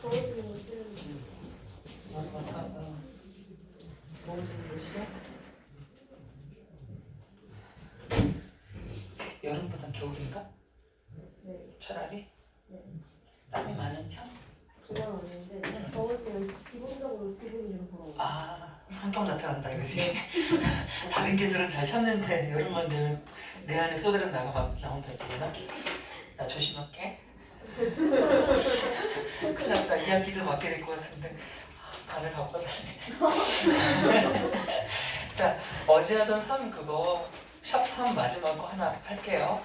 더워지는 거 싫은데. 더워지는 거 싫어? 여름보단 겨울인가? 네. 차라리? 네. 땀이 많은 편? 그건 아닌데 더워지면 기본적으로 기분이 좀 더러워. 아, 성격 나타난다 이거지? 다른 계절은 잘 참는데 여름만 되면 내 안에 뼈대가 나온다 이거구나? 나 조심할게. 큰일 났다. 이야기도 맡게 될 것 같은데 발을 다 뻗었네. 자, 어제 하던 3 그거 샵 3 마지막 거 하나 할게요.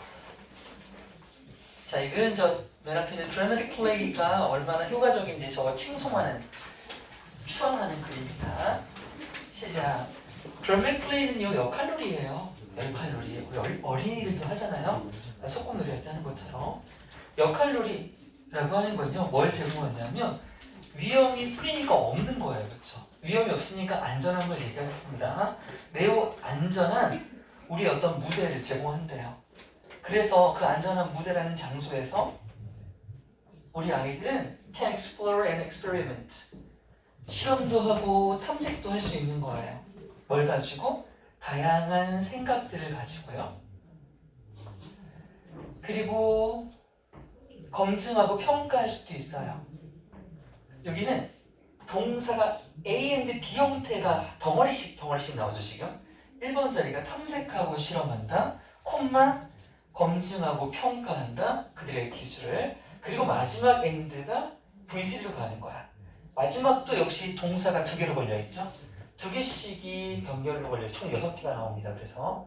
자, 이건 맨 앞에 있는 드라마틱 플레이가 얼마나 효과적인지 저거 칭송하는 추앙하는 글입니다. 시작. 드라마틱 플레이는요 역할놀이예요. 역할놀이. 우리 어린이들도 하잖아요. 소꿉놀이 할 때 하는 것처럼. 역할놀이라고 하는 건요 뭘 제공하냐면 위험이 프리니까 없는 거예요. 그렇죠? 위험이 없으니까 안전한 걸 얘기하겠습니다. 매우 안전한 우리 어떤 무대를 제공한대요. 그래서 그 안전한 무대라는 장소에서 우리 아이들은 can explore and experiment. 실험도 하고 탐색도 할 수 있는 거예요. 뭘 가지고? 다양한 생각들을 가지고요. 그리고 검증하고 평가할 수도 있어요. 여기는 동사가 A and B 형태가 덩어리씩 나오죠 지금. 1번 자리가 탐색하고 실험한다, 콤마 검증하고 평가한다, 그들의 기술을. 그리고 마지막 end가 V3로 가는 거야. 마지막도 역시 동사가 2개로 걸려있죠. 2개씩이 병렬로 걸려서 총 6개가 나옵니다. 그래서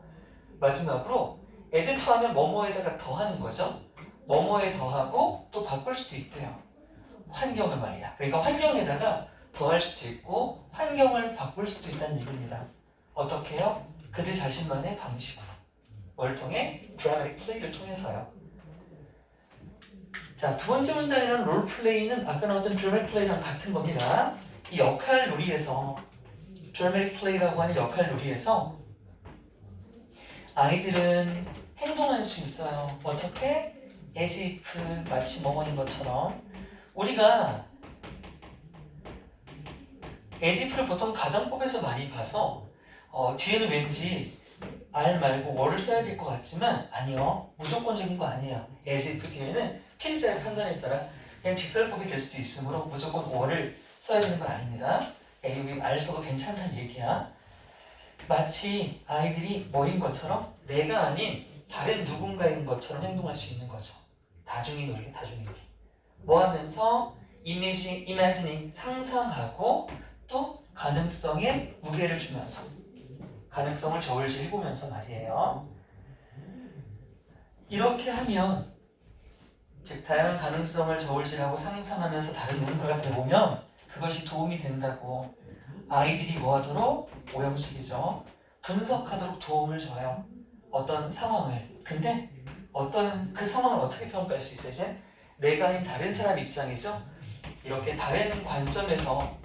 마지막으로 add to 하면 뭐뭐에다가 더하는 거죠. 뭐뭐에 더하고 또 바꿀 수도 있대요. 환경을 말이야. 그러니까 환경에다가 더할 수도 있고 환경을 바꿀 수도 있다는 얘기입니다. 어떻게 해요? 그들 자신만의 방식으로. 뭘 통해? 드라마틱 플레이를 통해서요. 자, 두 번째 문장에는 롤플레이는 아까 나왔던 드라마틱 플레이랑 같은 겁니다. 이 역할 놀이에서 드라마틱 플레이라고 하는 역할 놀이에서 아이들은 행동할 수 있어요. 어떻게? as if 마치 뭐뭐인 것처럼. 우리가 as if를 보통 가정법에서 많이 봐서 뒤에는 왠지 R 말고 were 써야 될 것 같지만 아니요. 무조건적인 거 아니에요. as if 뒤에는 필자의 판단에 따라 그냥 직설법이 될 수도 있으므로 무조건 were를 써야 되는 건 아닙니다. 여기 R 써도 괜찮다는 얘기야. 마치 아이들이 뭐인 것처럼 내가 아닌 다른 누군가인 것처럼 행동할 수 있는 거죠. 다중이 논리, 다중이 논리. 뭐 하면서 imagining, 상상하고 또 가능성에 무게를 주면서 가능성을 저울질해보면서 말이에요. 이렇게 하면 즉 다양한 가능성을 저울질하고 상상하면서 다른 누군가가 돼보면 그것이 도움이 된다고 아이들이 뭐하도록? 오형식이죠. 분석하도록 도움을 줘요. 어떤 상황을. 근데 어떤 그 상황을 어떻게 평가할 수 있어요? 이제 내가 아닌 다른 사람 입장이죠. 이렇게 다른 관점에서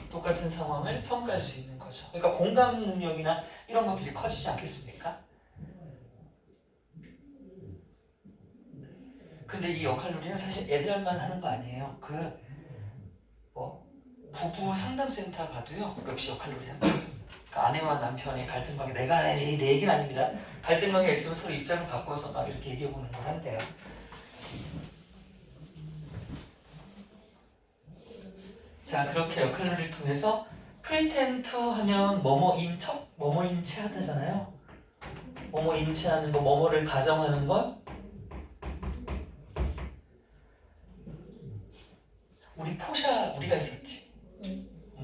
똑같은 상황을 평가할 수 있는 거죠. 그러니까 공감 능력이나 이런 것들이 커지지 않겠습니까? 근데 이 역할놀이는 사실 애들만 하는 거 아니에요. 부부 상담센터 가도요. 역시 역할놀이 합니다. 그러니까 아내와 남편의 갈등관계, 내 얘기는 아닙니다. 갈등관계가 있으면 서로 입장을 바꿔서 막 이렇게 얘기해보는 걸 한대요. 자, 그렇게 역할놀이를 통해서 pretend to 하면 뭐뭐인 척, 뭐뭐인 채 하다잖아요. 뭐뭐인 채 하는 거, 뭐뭐를 가정하는 것. 우리 포샤 우리가 있었지.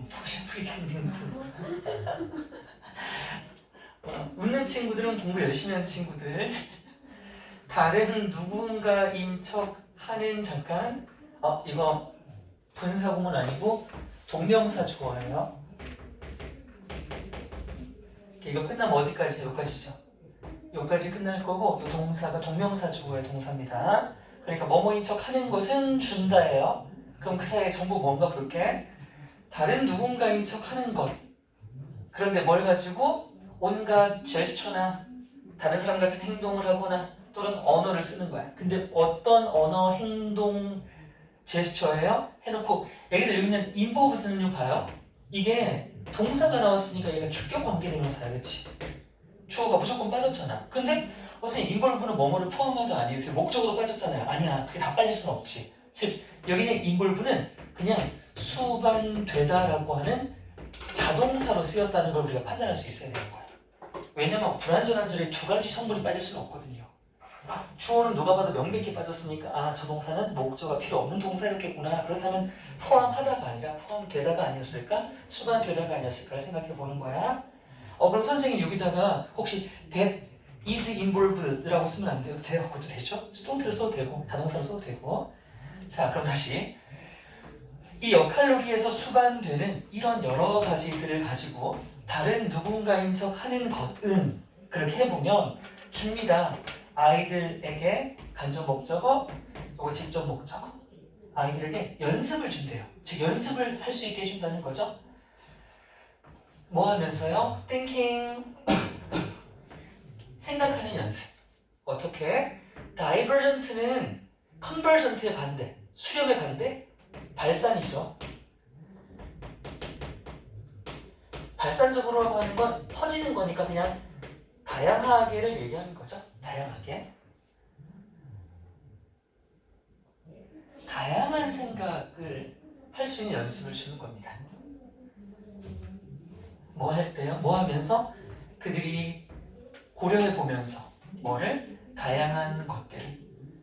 포샤 pretending to. 웃는 친구들은 공부 열심히 하는 친구들. 다른 누군가인 척 하는 잠깐. 이거 분사구문 아니고 동명사 주어예요. 이거 끝나면 어디까지? 여기까지죠. 여기까지 끝날 거고 이 동사가 동명사 주어의 동사입니다. 그러니까 뭐뭐인 척 하는 것은 준다예요. 그럼 그 사이에 전부 뭔가 볼게. 다른 누군가인 척 하는 것. 그런데 뭘 가지고 온갖 제스처나 다른 사람 같은 행동을 하거나 또는 언어를 쓰는 거야. 근데 어떤 언어, 행동, 제스처예요? 해놓고 애기들 여기 있는 involve 쓰는 거 봐요. 이게 동사가 나왔으니까 얘가 주격 관계대명사야, 그치? 주어가 무조건 빠졌잖아. 근데 선생님 involve는 뭐뭐를 포함하다 아니에요? 목적으로 빠졌잖아요. 아니야, 그게 다 빠질 수는 없지. 즉 여기는 involve는 그냥 수반되다라고 하는 자동사로 쓰였다는 걸 우리가 판단할 수 있어야 되는 거야. 왜냐면 불완전한 절에 두 가지 성분이 빠질 수는 없거든요. 주어는 누가 봐도 명백히 빠졌으니까 아, 저 동사는 목적어가 필요 없는 동사였겠구나. 그렇다면 포함하다가 아니라 포함되다가 아니었을까? 수반되다가 아니었을까를 생각해 보는 거야. 그럼 선생님 여기다가 혹시 that is involved라고 쓰면 안 돼요? 돼요. 그것도 되죠? 스톤트를 써도 되고 자동사를 써도 되고. 자, 그럼 다시 이 역할놀이에서 수반되는 이런 여러 가지들을 가지고 다른 누군가인 척 하는 것은 그렇게 해보면 줍니다. 아이들에게 간접 목적어, 그리고 직접 목적어. 아이들에게 연습을 준대요. 즉 연습을 할 수 있게 해준다는 거죠. 뭐 하면서요? thinking, 생각하는 연습. 어떻게? divergent는 convergent의 반대, 수렴의 반대, 발산이죠. 발산적으로 하는 건 퍼지는 거니까 그냥 다양하게를 얘기하는 거죠. 다양하게. 다양한 생각을 할 수 있는 연습을 주는 겁니다. 뭐 할 때요? 뭐 하면서? 그들이 고려해 보면서 뭐를? 다양한 것들.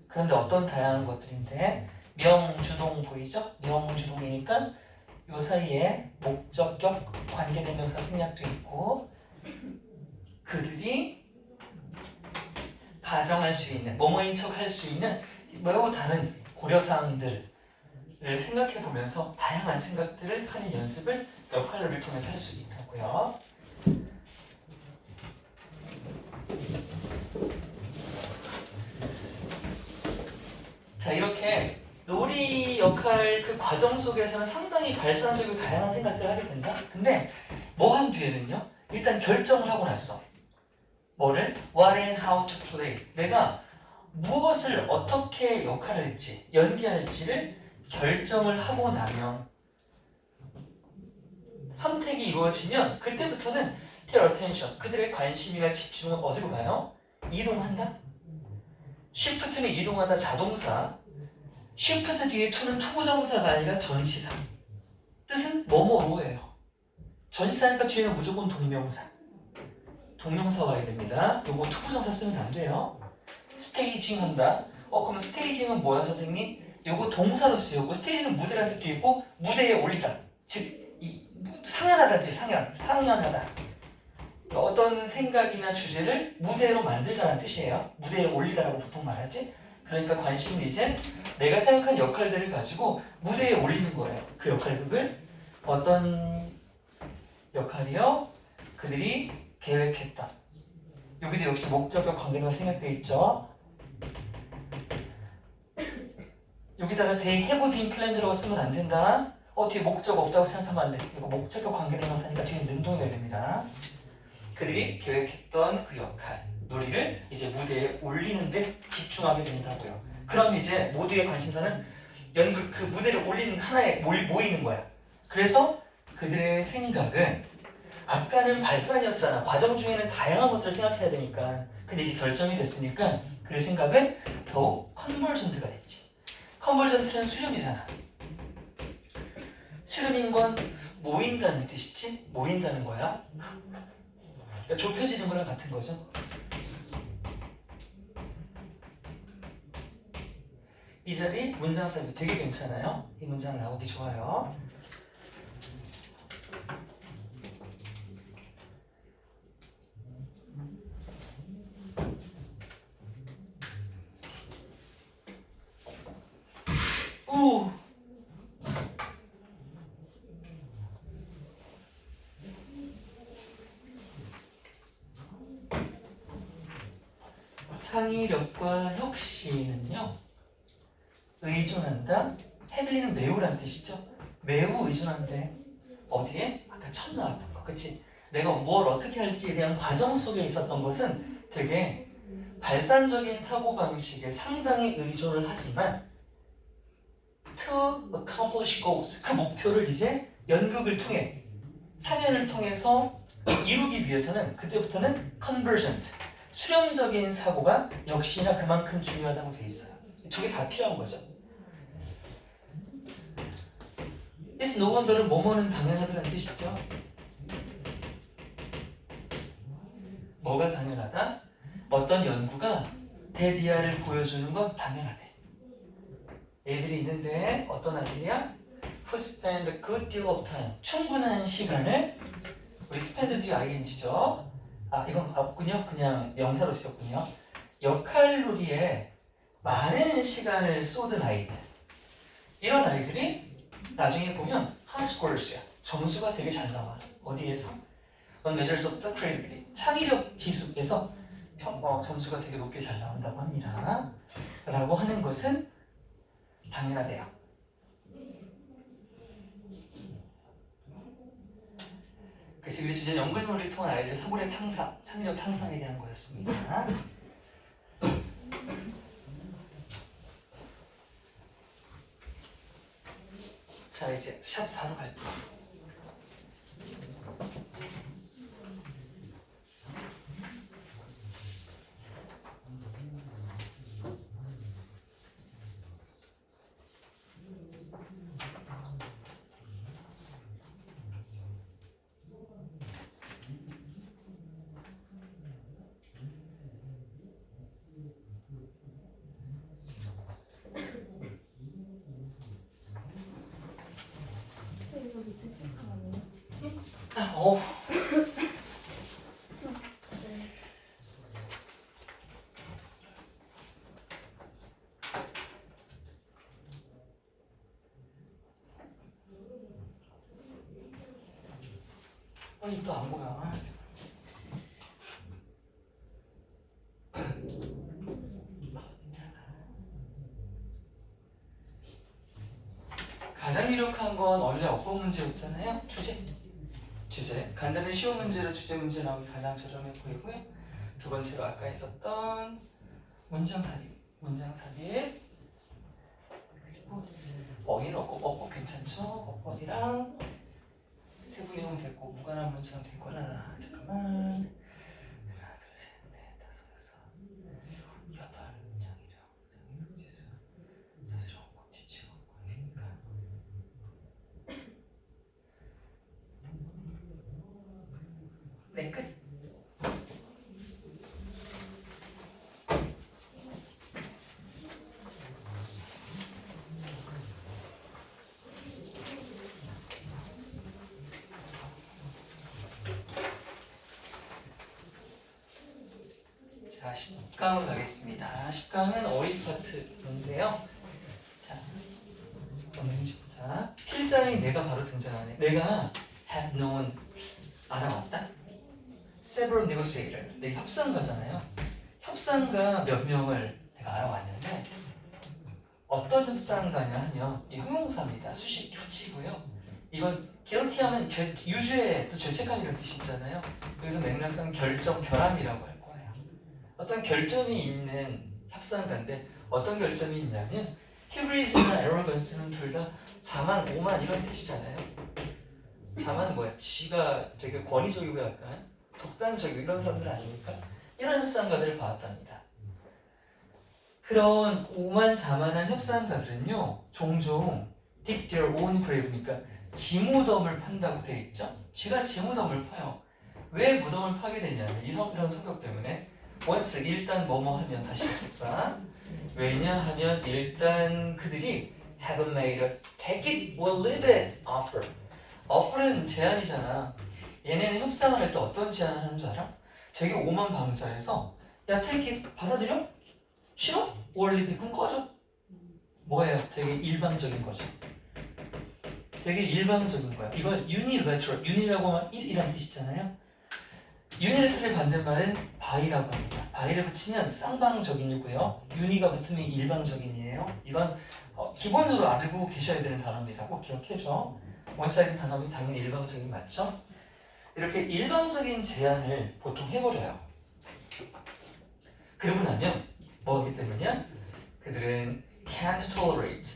그런데 어떤 다양한 것들인데 명주동 보이죠? 명주동이니까 이 사이에 목적격 관계대명사 생략돼 있고 그들이 가정할 수 있는 뭐뭐인 척 할 수 있는 매우 다른 고려사항들을 생각해 보면서 다양한 생각들을 하는 연습을 역할놀이를 통해서 할 수 있다고요. 자, 이렇게 놀이 역할 그 과정 속에서는 상당히 발산적이고 다양한 생각들을 하게 된다. 근데 뭐 한 뒤에는요. 일단 결정을 하고 났어. 뭐를? What and how to play. 내가 무엇을 어떻게 역할을 할지, 연기할지를 결정을 하고 나면 선택이 이루어지면 그때부터는 pay attention. 그들의 관심이나 집중은 어디로 가요? 이동한다. shift는 이동하다 자동사. shift 뒤에 to는 투부정사가 아니라 전치사. 뜻은 뭐뭐로예요. 전치사니까 뒤에는 무조건 동명사. 동명사 와야 됩니다. 요거 투부정사 쓰면 안 돼요. 스테이징 한다. 그럼 스테이징은 뭐야 선생님? 요거 동사로 쓰였고 스테이징은 무대라는 뜻도 있고 무대에 올리다. 즉 상연하다 뜻 상연하다. 어떤 생각이나 주제를 무대로 만들다는 뜻이에요. 무대에 올리다라고 보통 말하지. 그러니까 관심은 이제 내가 생각한 역할들을 가지고 무대에 올리는 거예요. 그 역할극을 어떤 역할이요? 그들이 계획했다. 여기도 역시 목적격 관계가 생략되어 있죠. 여기다가 they have been planned라고 쓰면 안 된다. 뒤에 목적 없다고 생각하면 안 돼. 이거 목적격 관계대명사니까 뒤에 능동이어야 됩니다. 그들이 계획했던 그 역할, 놀이를 이제 무대에 올리는데 집중하게 된다고요. 그럼 이제 모두의 관심사는 연극 그 무대를 올리는 하나에 모이는 거야. 그래서 그들의 생각은 아까는 발산이었잖아. 과정 중에는 다양한 것들을 생각해야 되니까. 근데 이제 결정이 됐으니까 그 생각은 더욱 컨버전트가 됐지. 컨버전트는 수렴이잖아. 수렴인 건 모인다는 뜻이지? 모인다는 거야. 그러니까 좁혀지는 거랑 같은 거죠. 이 자리 문장 사이즈 되게 괜찮아요. 이 문장 나오기 좋아요. 오! 창의력과 혁신은요 의존한다. heavy는 매우란 뜻이죠. 매우 의존한데 어디에? 아까 처음 나왔던 거, 그치? 내가 뭘 어떻게 할지에 대한 과정 속에 있었던 것은 되게 발산적인 사고방식에 상당히 의존을 하지만 to accomplish goals, 그 목표를 이제 연극을 통해 상연을 통해서 이루기 위해서는 그때부터는 convergent, 수렴적인 사고가 역시나 그만큼 중요하다고 돼 있어요. 두 개 다 필요한 거죠. It's no wonder는 뭐뭐는 당연하다는 뜻이죠. 뭐가 당연하다? 어떤 연구가 대디아를 보여주는 건 당연하대. 애들이 있는데 어떤 아이들이야? Who spend a good deal of time, 충분한 시간을, 우리 spend 뒤에 ing죠. 아 이건 없군요. 그냥 명사로 쓰였군요. 역할놀이에 많은 시간을 쏟은 아이들, 이런 아이들이 나중에 보면 high scores야. 점수가 되게 잘 나와. 어디에서? On measures of the creativity, 창의력 지수에서 점수가 되게 높게 잘 나온다고 합니다. 라고 하는 것은 당연하대요. 그래서 우리 주제 연구놀이를 통한 아이들의 사고력 향상, 창의력 향상에 대한 거였습니다. 자 이제 샵 4로 갈게요. 이거 밑에 체크하네요. 어우. 아니 또 안 보여. 가장 유력한 건 원래 어법 문제였잖아요. 주제. 간단한 쉬운 문제로 주제 문제 나오기 가장 저렴해 보이고요. 두 번째로 아까 했었던 문장 삽입. 그리고 어휘는 어법 괜찮죠? 어법이랑 세부 내용 됐고 무관한 문장 됐거나 잠깐만. 하나, 둘, 셋, 넷, 다섯, 여섯, 여덟. 장이력 지수, 사실은 어법 지치고 그러니까. 네, 끝. 자, 10강으로 가겠습니다. 10강은 어휘 파트인데요. 자, 자, 필자인 내가 바로 등장하네. 내가 have known, 알아왔다. several negotiator, 내가 협상가잖아요. 협상가 몇 명을 내가 알아왔는데 어떤 협상가냐 하면 이 형용사입니다. 수식 효치고요. 이건 guilty하면 유죄, 또 죄책감이라는 뜻이 있잖아요. 여기서 맥락상 결정, 결함이라고 할 거예요. 어떤 결점이 있는 협상가인데 어떤 결점이 있냐면 hybrids나 arrogance는 둘 다 자만, 오만 이런 뜻이잖아요. 자만 뭐야? 지가 되게 권위적이고 약간 독단적이고 이런 사람들 아닙니까? 이런 협상가들을 봐왔답니다. 그런 오만자만한 협상가들은요 종종 dig their own grave, 그러니까 지 무덤을 판다고 되어 있죠. 지가 지 무덤을 파요. 왜 무덤을 파게 되냐면 이런 성격 때문에 once, 일단 뭐뭐 하면 다시 접사. 왜냐하면 일단 그들이 haven't made a take it or leave it offer. offer은 제안이잖아. 얘네는 협상을 할 때 어떤 제안을 하는 줄 알아? 되게 오만방자해서 야 take it, 받아들여? 싫어? or leave it, 그럼 꺼져. 뭐예요? 되게 일방적인 거죠. 되게 일방적인 거야. 이건 unilateral, uni라고 하면 일이라는 뜻이잖아요. unilateral의 반대말은 by라고 합니다. by를 붙이면 쌍방적인이고요. uni가 붙으면 일방적인이에요. 이건 기본으로 알고 계셔야 되는 단어입니다. 꼭 기억해줘. 원사이드 단어는 당연히 일방적인 맞죠? 이렇게 일방적인 제안을 보통 해버려요. 그러고 나면 뭐하기 때문이야? 그들은 can't tolerate,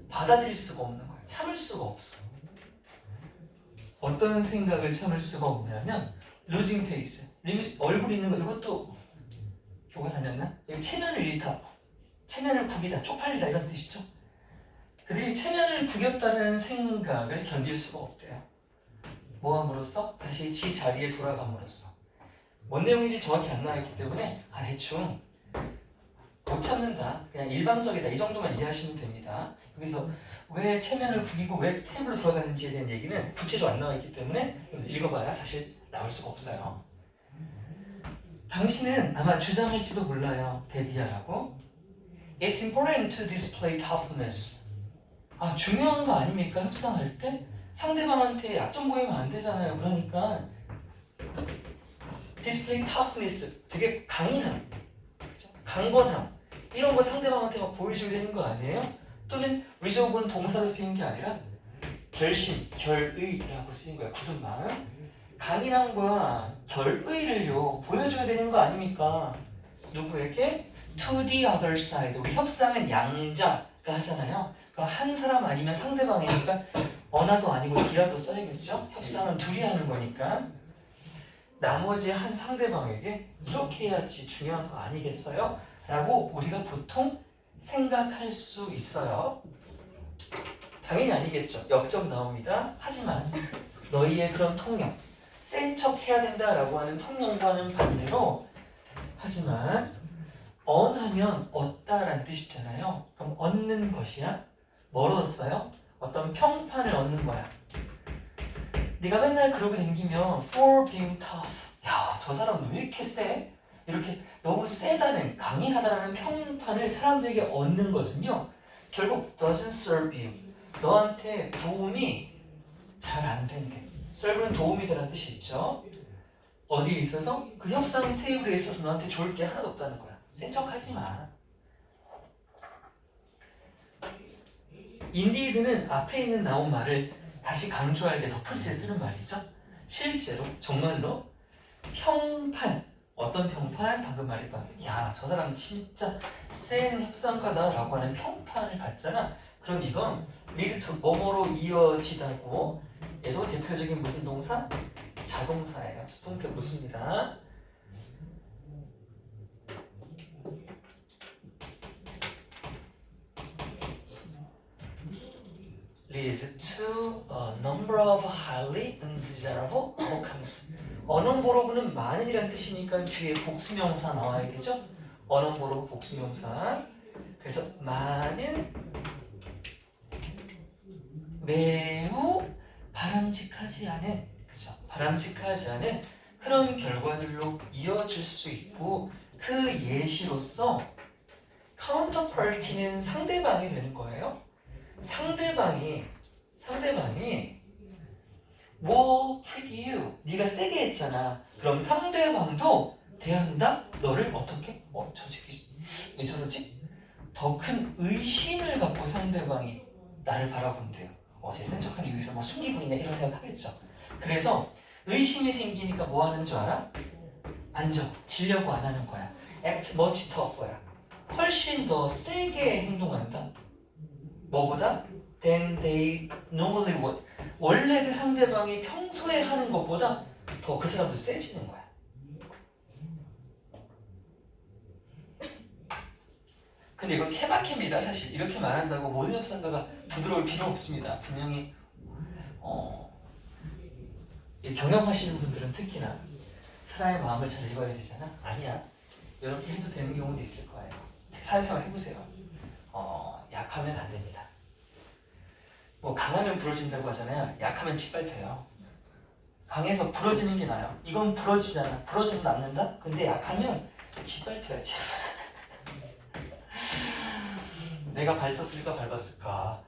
받아들일 수가 없는 거야. 참을 수가 없어. 어떤 생각을 참을 수가 없냐면 losing face, 얼굴 있는 거 이것도 교과서였나? 여기 체면을 잃다, 체면을 구기다, 쪽팔리다 이런 뜻이죠. 그들이 체면을 구겼다는 생각을 견딜 수가 없대요. 뭐함으로써? 다시 지 자리에 돌아감으로써. 뭔 내용인지 정확히 안 나와있기 때문에 대충 못 참는다, 그냥 일방적이다 이 정도만 이해하시면 됩니다. 여기서 왜 체면을 구기고 왜 테이블로 돌아가는지에 대한 얘기는 구체적으로 안 나와있기 때문에 읽어봐야 사실 나올 수가 없어요. 당신은 아마 주장할지도 몰라요. 데디아라고. It's important to display toughness. 중요한 거 아닙니까? 협상할 때? 상대방한테 약점 보이면 안 되잖아요. 그러니까 display toughness, 되게 강인함, 그렇죠? 강건함 이런 거 상대방한테 막 보여줘야 되는 거 아니에요? 또는 resolve는 동사로 쓰인 게 아니라 결심, 결의라고 쓰인 거야. 굳은 마음. 강인함과 결의를요 보여줘야 되는 거 아닙니까? 누구에게? To the other side. 우리 협상은 양자가 하잖아요. 그럼 한 사람 아니면 상대방이니까 어나도 아니고 디라도 써야겠죠? 협상은 둘이 하는 거니까. 나머지 한 상대방에게 이렇게 해야지 중요한 거 아니겠어요? 라고 우리가 보통 생각할 수 있어요. 당연히 아니겠죠. 역적 나옵니다. 하지만 너희의 그런 통념, 센 척 해야 된다라고 하는 통념과는 반대로, 하지만 언하면 얻다라는 뜻이잖아요. 그럼 얻는 것이야? 뭘 얻었어요? 어떤 평판을 얻는 거야. 네가 맨날 그러고 다니면 for being tough, 야, 저 사람은 왜 이렇게 세? 이렇게 너무 세다는, 강인하다는 평판을 사람들에게 얻는 것은요 결국 doesn't serve you, 너한테 도움이 잘 안 된대. serve는 도움이 되라는 뜻이 있죠. 어디에 있어서? 그 협상 테이블에 있어서 너한테 좋을 게 하나도 없다는 거야. 센 척하지 마. 인디드는 앞에 있는 나온 말을 다시 강조할 때 덧붙일 때 쓰는 말이죠. 실제로 정말로 평판, 어떤 평판? 방금 말했던 야, 저 사람 진짜 센 협상가다라고 하는 평판을 받잖아. 그럼 이건 lead to 뭐뭐로 이어지다고, 얘도 대표적인 무슨 동사? 자동사예요. 수동태 묻습니다. leads to a number of highly undesirable outcomes. 어넘버러브는 많은이라는 뜻이니까 뒤에 복수명사 나와야겠죠? 어넘버러브 복수명사. 그래서 많은, 매우 바람직하지 않은, 그죠? 바람직하지 않은 그런 결과들로 이어질 수 있고, 그 예시로서 counterpart는 상대방이 되는 거예요. 상대방이 will treat you, 네가 세게 했잖아. 그럼 상대방도 대한다? 너를 어떻게? 저 새끼 왜 저러지? 더 큰 의심을 갖고 상대방이 나를 바라본대요. 쟤 센 척하기 위해서 뭐 숨기고 있네 이런 생각 하겠죠. 그래서 의심이 생기니까 뭐 하는 줄 알아? 앉아, 지려고 안 하는 거야. act much tougher야. 훨씬 더 세게 행동한다. 뭐보다? than they normally would. 원래 그 상대방이 평소에 하는 것보다 더 그 사람도 세지는 거야. 근데 이건 케바케입니다. 사실 이렇게 말한다고 모든 협상가가 부드러울 필요 없습니다. 분명히 경영하시는 분들은 특히나 사람의 마음을 잘 읽어야 되잖아. 아니야, 이렇게 해도 되는 경우도 있을 거예요. 사회생활 해보세요. 약하면 안 됩니다. 뭐 강하면 부러진다고 하잖아요. 약하면 짓밟혀요. 강해서 부러지는 게 나아요. 이건 부러지잖아. 부러져서 남는다? 근데 약하면 짓밟혀야지. 내가 밟았을까 밟았을까.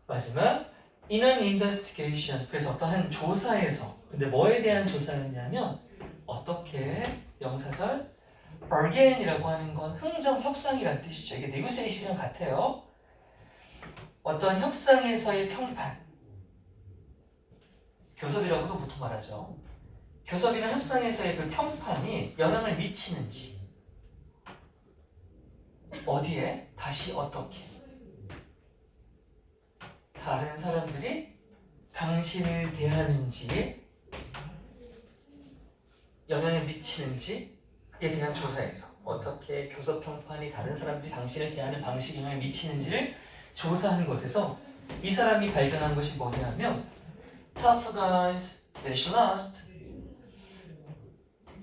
마지막, in an investigation. 그래서 어떠한 조사에서, 근데 뭐에 대한 조사였냐면 어떻게, 명사절 bargain이라고 하는 건 흥정 협상이라는 뜻이죠. 이게 negotiation이랑 같아요. 어떤 협상에서의 평판, 교섭이라고도 보통 말하죠. 교섭이나 협상에서의 그 평판이 영향을 미치는지, 어디에? 다시 어떻게? 다른 사람들이 당신을 대하는지에 영향을 미치는지에 대한 조사에서 어떻게 교섭평판이 다른 사람들이 당신을 대하는 방식에 영향을 미치는지를 조사하는 것에서 이 사람이 발견한 것이 뭐냐면 tough guys finish last.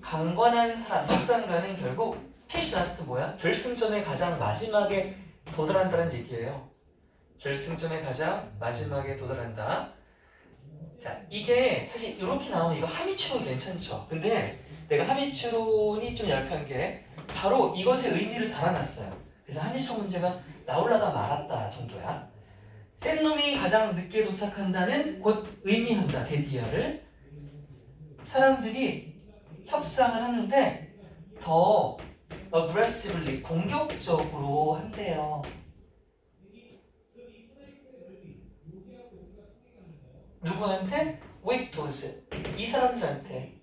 강건한 사람, 협상가는 결국 finish last 뭐야? 결승점에 가장 마지막에 도달한다는 얘기예요. 결승점에 가장 마지막에 도달한다. 자, 이게 사실 이렇게 나오면 이거 함의추론 괜찮죠? 근데 내가 함의추론이 좀 약한 게 바로 이것의 의미를 달아놨어요. 그래서 함의추론 문제가 나올라다 말았다 정도야. 센 놈이 가장 늦게 도착한다는 곧 의미한다, 데디아를. 사람들이 협상을 하는데 더 aggressively, 공격적으로 한대요. 누구한테? 웨이토스. 이 사람들한테.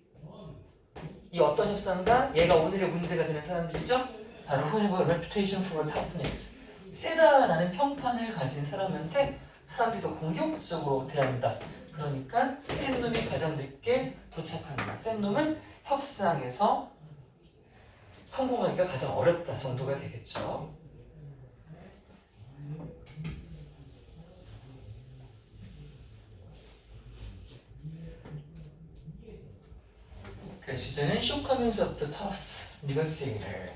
이 어떤 협상가? 얘가 오늘의 문제가 되는 사람들이죠? 바로 who have a reputation for toughness. 세다라는 평판을 가진 사람한테 사람들이 더 공격적으로 대한다. 그러니까 센 놈이 가장 늦게 도착한다. 센 놈은 협상에서 성공하기가 가장 어렵다 정도가 되겠죠. 그래서 주제는 shortcomings of the tough negotiator.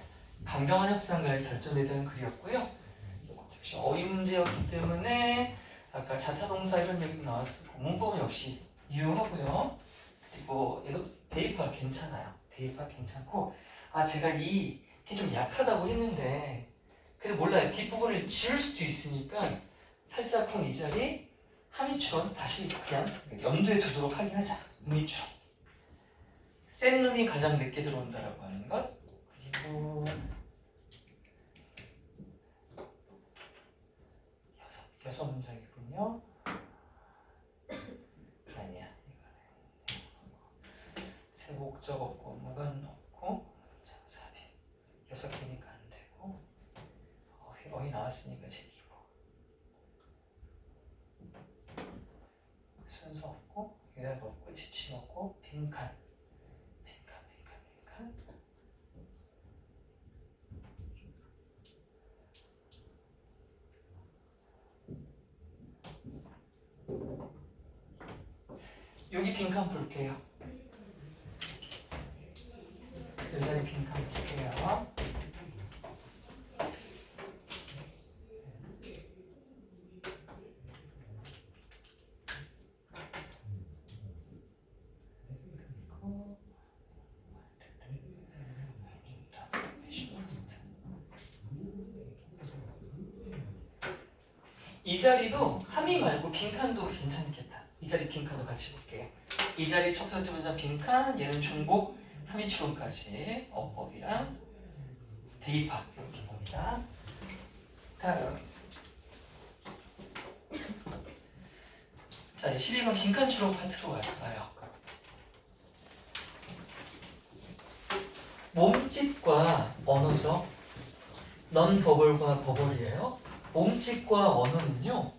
강경한 협상가의 결정에 대한 글이었고요. 역시 어휘 문제였기 때문에 아까 자타동사 이런 얘기 나왔고 문법은 역시 유효하고요. 그리고 얘도 대입학 괜찮아요. 대입학 괜찮고 제가 이게 좀 약하다고 했는데 그래도 몰라요. 뒷부분을 지울 수도 있으니까 살짝 이 자리 함의추론 다시 그냥 염두에 두도록 하긴 하자. 함의추론. 센 놈이 가장 늦게 들어온다라고 하는 것. 그리고 여섯 문장이군요. 아니야. 세 목적 없고 무관 없고 장사비 6개니까 안 되고 어휘 나왔으니까 제기고 순서 없고 요약 없고 지침 없고 빈칸. 여기 빈칸 볼게요. 이 자리 빈칸 볼게요. 이 자리도 함의 말고 빈칸도 괜찮겠다. 이 자리 빈칸도 같이 볼게요. 이 자리 첫 번째 문장 빈칸, 얘는 중복, 함의추론까지 어법이랑 대입학 이렇게 봅니다. 다음. 자, 이제 12번 빈칸 추론 파트로 왔어요. 몸짓과 언어죠. 넌 버벌과 버벌이에요. 몸짓과 언어는요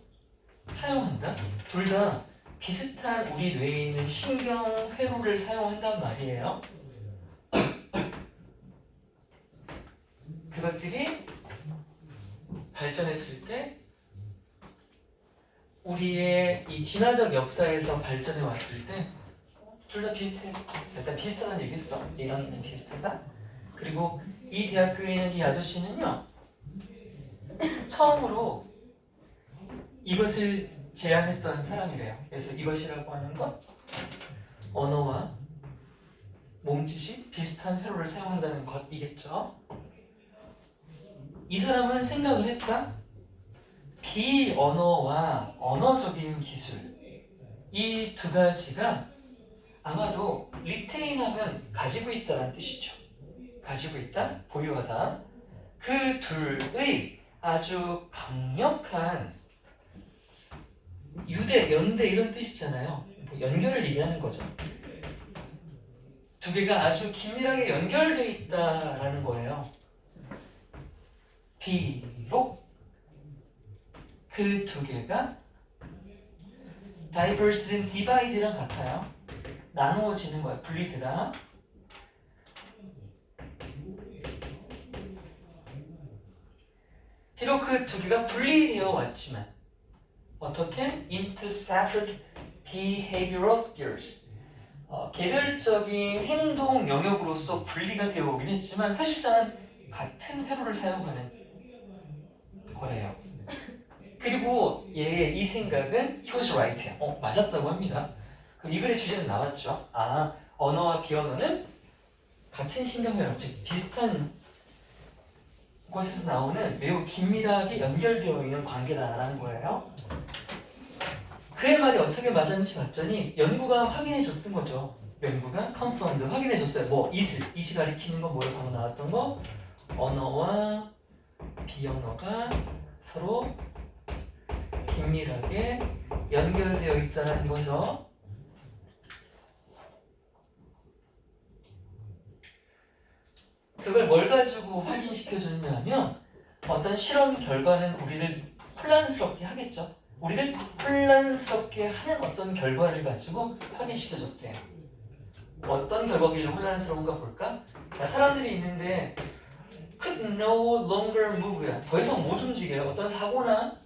사용한다. 둘 다 비슷한 우리 뇌에 있는 신경 회로를 사용한단 말이에요. 그것들이 발전했을 때 우리의 이 진화적 역사에서 발전해 왔을 때 둘 다 비슷해. 일단 비슷하다는 얘기했어. 얘는 비슷하다. 그리고 이 대학교에 있는 이 아저씨는요 처음으로 이것을 제안했던 사람이래요. 그래서 이것이라고 하는 것 언어와 몸짓이 비슷한 회로를 사용한다는 것이겠죠. 이 사람은 생각을 했다. 비언어와 언어적인 기술 이 두 가지가 아마도 리테인하면 가지고 있다는 뜻이죠. 가지고 있다, 보유하다. 그 둘의 아주 강력한 유대, 연대 이런 뜻이잖아요. 뭐 연결을 얘기하는 거죠. 두 개가 아주 긴밀하게 연결되어 있다라는 거예요. 비록 그 두 개가 diverse는 divide랑 같아요. 나누어지는 거야. 분리되다. 비록 그 두 개가 분리되어 왔지만 어떻게? into separate behavioral spheres. 개별적인 행동 영역으로서 분리가 되어 오긴 했지만 사실상은 같은 회로를 사용하는 거래요. 그리고 얘의 이 생각은 he was right야. 맞았다고 합니다. 그럼 이 글의 주제는 나왔죠. 언어와 비언어는 같은 신경회로, 즉 비슷한 곳에서 나오는 매우 긴밀하게 연결되어 있는 관계다라는 거예요. 그의 말이 어떻게 맞았는지 봤더니 연구가 확인해 줬던 거죠. 연구가 confirmed 확인해 줬어요. 뭐 it이 가리키는 거 뭐에 방금 나왔던 거 언어와 비언어가 서로 긴밀하게 연결되어 있다는 거죠. 그걸 뭘 가지고 확인시켜 줬냐면 어떤 실험 결과는 우리를 혼란스럽게 하겠죠. 우리를 혼란스럽게 하는 어떤 결과를 가지고 확인시켜 줬대요. 어떤 결과길래 혼란스러운가 볼까? 사람들이 있는데 could no longer move야. 더 이상 못 움직여요. 어떤 사고나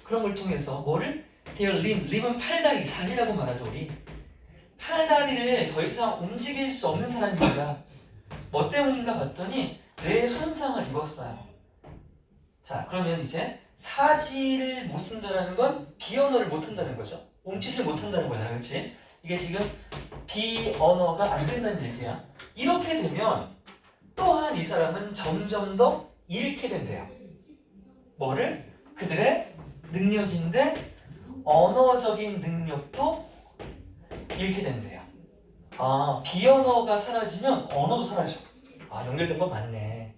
그런 걸 통해서 뭐를? their limb은 팔다리, 사지라고 말하죠. 우리 팔다리를 더 이상 움직일 수 없는 사람입니다. 뭐 때문인가 봤더니 뇌에 손상을 입었어요. 자, 그러면 이제 사지를 못 쓴다는 건 비언어를 못 한다는 거죠. 몸짓을 못 한다는 거잖아, 그렇지? 이게 지금 비언어가 안 된다는 얘기야. 이렇게 되면 또한 이 사람은 점점 더 잃게 된대요. 뭐를? 그들의 능력인데 언어적인 능력도 잃게 된대요. 비언어가 사라지면 언어도 사라져. 연결된 거 맞네.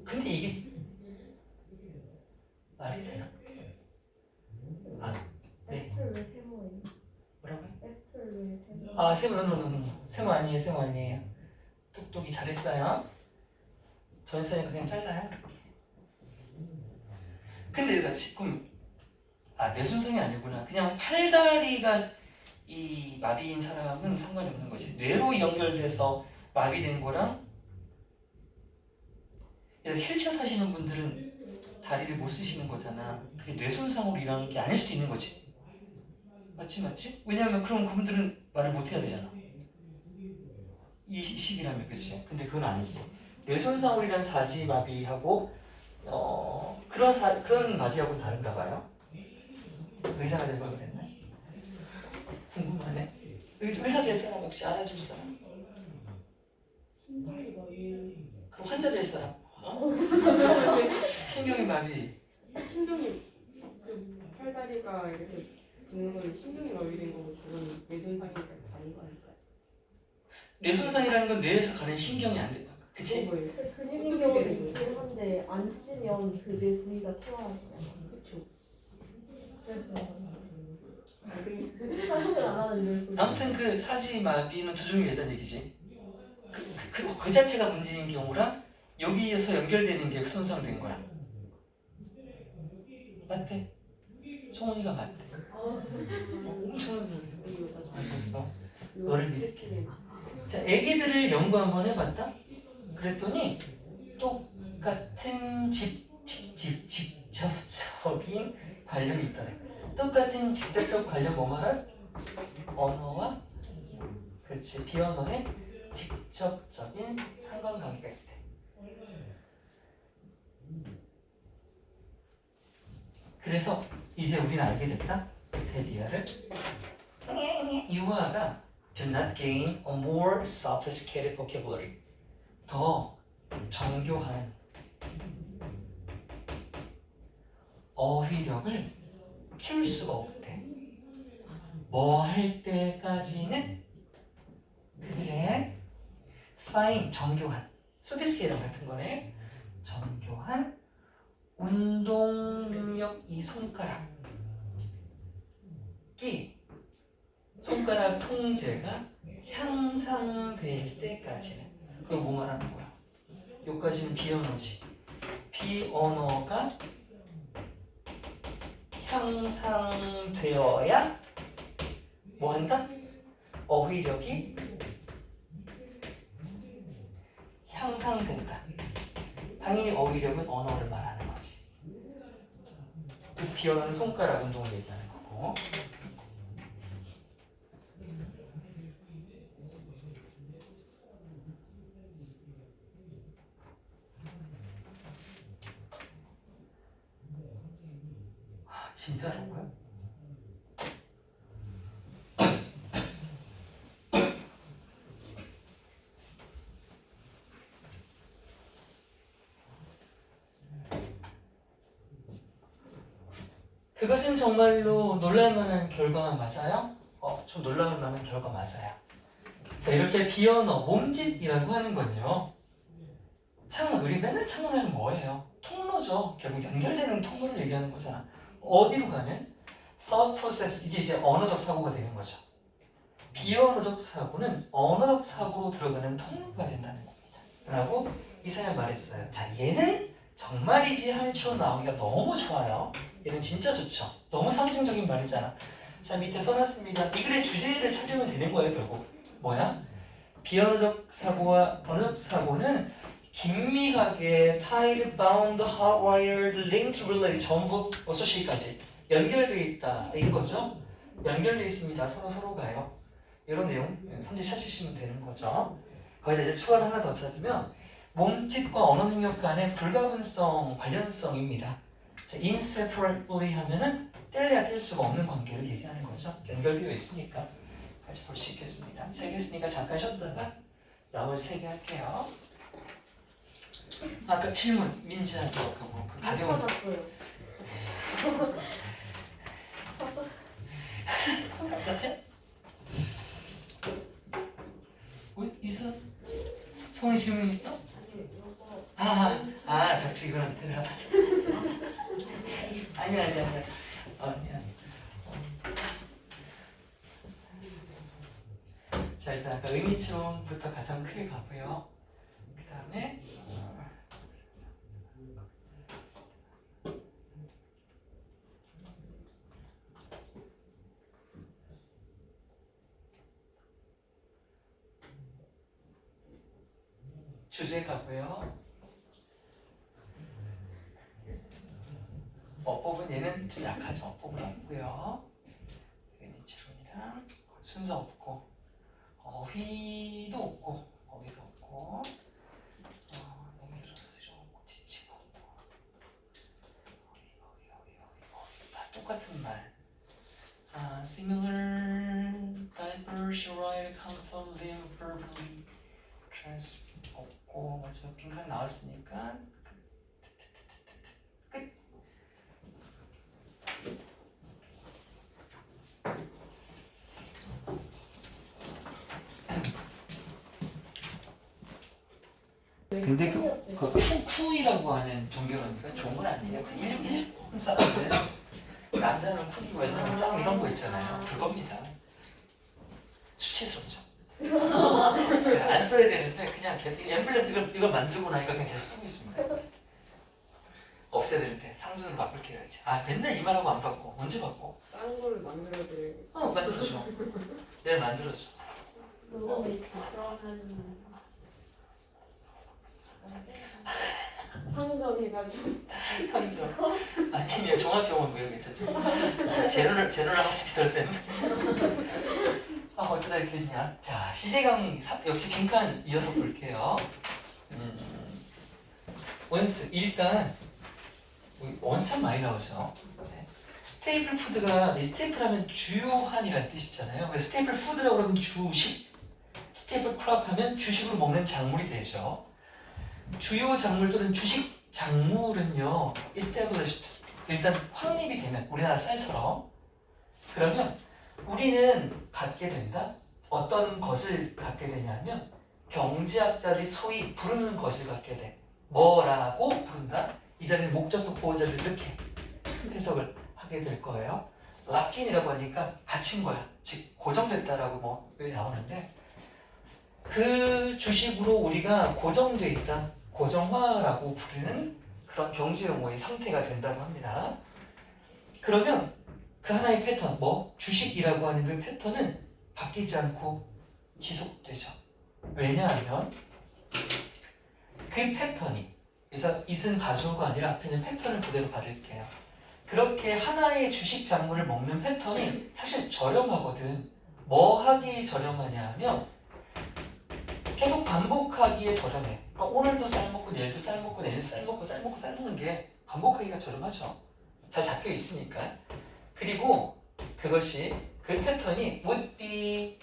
근데 이게 말이 되나? 네. 애플 왜 세모예요? 뭐라고요? 애플 왜 세모? 세모 아니에요. 세모 아니에요. 똑똑이 잘했어요. 전선이가 그냥 잘라요. 근데 나 지금 뇌손상이 아니구나. 그냥 팔다리가 이 마비인 사람은 상관이 없는 거지. 뇌로 연결돼서 마비된 거랑 휠체어 타시는 분들은 다리를 못 쓰시는 거잖아. 그게 뇌손상으로 일어나는 게 아닐 수도 있는 거지. 맞지? 왜냐하면 그럼 그분들은 말을 못 해야 되잖아. 이 시기라면, 그치? 근데 그건 아니지. 뇌손상으로 인한 사지마비하고 그런 마비하고는 다른가 봐요. 의사가 될 걸 그랬나? 궁금하네. 의사 될 사람 혹시 알아줄 사람? 신경이 마비. 그럼 환자 될 사람? 신경이 마비. 신경이 그 팔다리가 이렇게 붙는 건 신경이 마비된 거고 그건 뇌손상이니까 다른 거 아닐까요? 뇌손상이라는 건 뇌에서 가는 신경이 안 돼. 그치? 뭐예요? 근육이 경우도 있긴 한데 안 쓰면 그 뇌 부위가 튀어나오잖아요. 그쵸. 그래서 그 사용을 안 하는 뇌 부위. 아무튼 그 사지마비는 두 종류가 있다는 얘기지. 그 자체가 문제인 경우랑 여기에서 연결되는 게 손상된 거야. 맞대? 송은이가 맞대. 엄청 알겠어. 너를 믿을게. 자, 애기들을 연구 한번 해봤다? 그랬더니 똑같은 직접적인 관련이 있더래. 똑같은 직접적 관련 뭐 말한? 언어와 그렇지 비언어의 직접적인 상관관계가 있대. 그래서 이제 우리는 알게 됐다. 데디아를 유아가 do not gain a more sophisticated vocabulary. 더 정교한 어휘력을 키울 수가 없대. 뭐 할 때까지는 그들의 fine, 정교한, sophisticated 같은 거네. 정교한 운동 능력 이 손가락이 손가락 통제가 향상될 때까지는. 그럼 뭐 말하는 거야? 여기까지는 비언어지. 비언어가 향상되어야 뭐 한다? 어휘력이 향상된다. 당연히 어휘력은 언어를 말하는 거지. 그래서 비언어는 손가락 운동을 얘기하는 거고. 진짜로요? 그것은 정말로 놀랄만한 결과가 맞아요? 좀 놀랄만한 결과 맞아요. 자, 이렇게 비언어, 몸짓이라고 하는 건요. 창문, 우리 맨날 창문하는 뭐예요? 통로죠. 결국 연결되는 통로를 얘기하는 거잖아. 어디로 가는? thought process, 이게 이제 언어적 사고가 되는 거죠. 비언어적 사고는 언어적 사고로 들어가는 통로가 된다는 겁니다. 라고 이사야 말했어요. 자, 얘는 정말이지 한치로 나오기가 너무 좋아요. 얘는 진짜 좋죠. 너무 상징적인 말이잖아. 자, 밑에 써놨습니다. 이 글의 주제를 찾으면 되는 거예요, 결국. 뭐야? 비언어적 사고와 언어적 사고는 긴밀하게 tied, bound, hardwired, linked, related 전부 associate까지 연결되어 있다. 이거죠? 연결되어 있습니다. 서로가요. 이런 내용 선지 찾으시면 되는 거죠. 거기다 이제 추가를 하나 더 찾으면 몸짓과 언어 능력 간의 불가분성, 관련성입니다. 자, inseparably 하면은 뗄래야 뗄 수가 없는 관계를 얘기하는 거죠. 연결되어 있으니까 같이 볼 수 있겠습니다. 3개 했으니까 잠깐 쉬었다가 나머지 3개 할게요. 아까 질문 민지한테 그 가벼운 찾았어요. 답답해? 있어? 성훈이 질문 있어? 아니 이거 닥치 이거랑 밑에 아니야. 아니야. 자, 일단 아까 의미처럼부터 가장 크게 가고요. 그 다음에 주제 가고요. 어법은 얘는 좀 약하죠. 어법은 없고요. 의미치론이랑 순서 없고 어휘도 없고 지치고 다 똑같은 말. Similar, diverse, right, conflict, verbally, trans 없고 마지막 빈칸 나왔으니까 끝. 근데 그 쿠이라고 하는 종교는 좋은 건 아니에요. 일본 사람들 남자는 쿠이고 여자는 짱 이런 거 있잖아요. 그겁니다. 수치스럽죠. 안 써야 되는데 그냥 엠블렘 이걸 만들고 나니까 그냥 계속 쓰고 있습니다. 없애야 될 때 상준으로 바꿀게 해야지. 맨날 이 말하고 안 바꿔. 언제 바꿔? 다른 거를 만들어야 돼. 만들어줘. 내일 만들어줘. 그거는 있지. 그러면 상정해가지고. 상점. 아니면 종합병원 뭐 이런 거 있었죠. 제너럴 호스피털 쌤. 어쩌다 이렇게 했냐. 자, 시대강 역시 빈칸 이어서 볼게요. 원스 일단 원스 참 많이 나오죠. 네. 스테이플 푸드가 이 스테이플하면 주요한이라는 뜻이잖아요. 그래서 스테이플 푸드라고 하면 주식, 스테이플 크롭 하면 주식으로 먹는 작물이 되죠. 주요 작물 또는 주식 작물은요, established 일단 확립이 되면 우리나라 쌀처럼 그러면 우리는 갖게 된다. 어떤 것을 갖게 되냐면 경제학자들이 소위 부르는 것을 갖게 돼. 뭐라고 부른다? 이 자리는 목적격 보호자를 이렇게 해석을 하게 될 거예요. 락킨이라고 하니까 갇힌 거야. 즉 고정됐다라고 왜 나오는데 그 주식으로 우리가 고정돼 있다, 고정화라고 부르는 그런 경제 용어의 상태가 된다고 합니다. 그러면 그 하나의 패턴, 뭐 주식이라고 하는 그 패턴은 바뀌지 않고 지속되죠. 왜냐하면 그 패턴이, 그래서 it은 가주어가 아니라 앞에 있는 패턴을 그대로 받을게요. 그렇게 하나의 주식 작물을 먹는 패턴이 사실 저렴하거든. 뭐 하기 저렴하냐 하면 계속 반복하기에 저렴해. 그러니까 오늘도 쌀 먹고 내일도 쌀 먹고 내일도 쌀 먹고 쌀 먹고 쌀 먹는 게 반복하기가 저렴하죠. 잘 잡혀 있으니까. 그리고 그것이, 그 패턴이 would be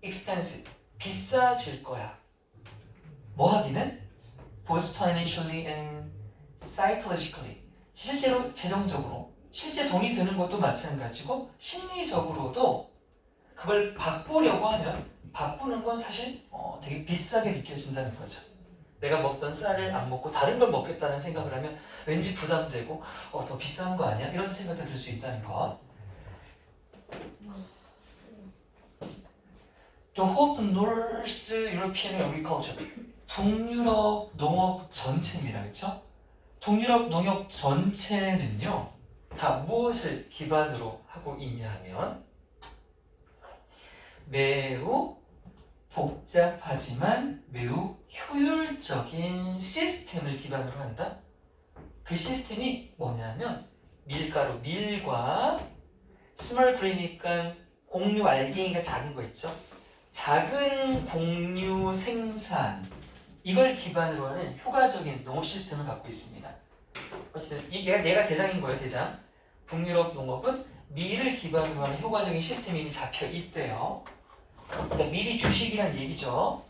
expensive, 비싸질 거야. 뭐 하기는? both financially and psychologically, 실제로 재정적으로, 실제 돈이 드는 것도 마찬가지고 심리적으로도 그걸 바꾸려고 하면 바꾸는 건 사실 되게 비싸게 느껴진다는 거죠. 내가 먹던 쌀을 안 먹고 다른 걸 먹겠다는 생각을 하면 왠지 부담되고 더 비싼 거 아니야? 이런 생각도 들 수 있다는 거. 또 whole North European Agriculture, 북유럽 농업 전체입니다. 그렇죠? 북유럽 농업 전체는요, 다 무엇을 기반으로 하고 있냐 하면 매우 복잡하지만 매우 효율적인 시스템을 기반으로 한다. 그 시스템이 뭐냐면 밀가루, 밀과 스몰 그레이니까 곡류 알갱이가 작은 거 있죠? 작은 곡류 생산, 이걸 기반으로 하는 효과적인 농업 시스템을 갖고 있습니다. 어쨌든 얘가 대장인 거예요, 대장. 북유럽 농업은 밀을 기반으로 하는 효과적인 시스템이 이미 잡혀 있대요. 그러니까 밀이 주식이란 얘기죠.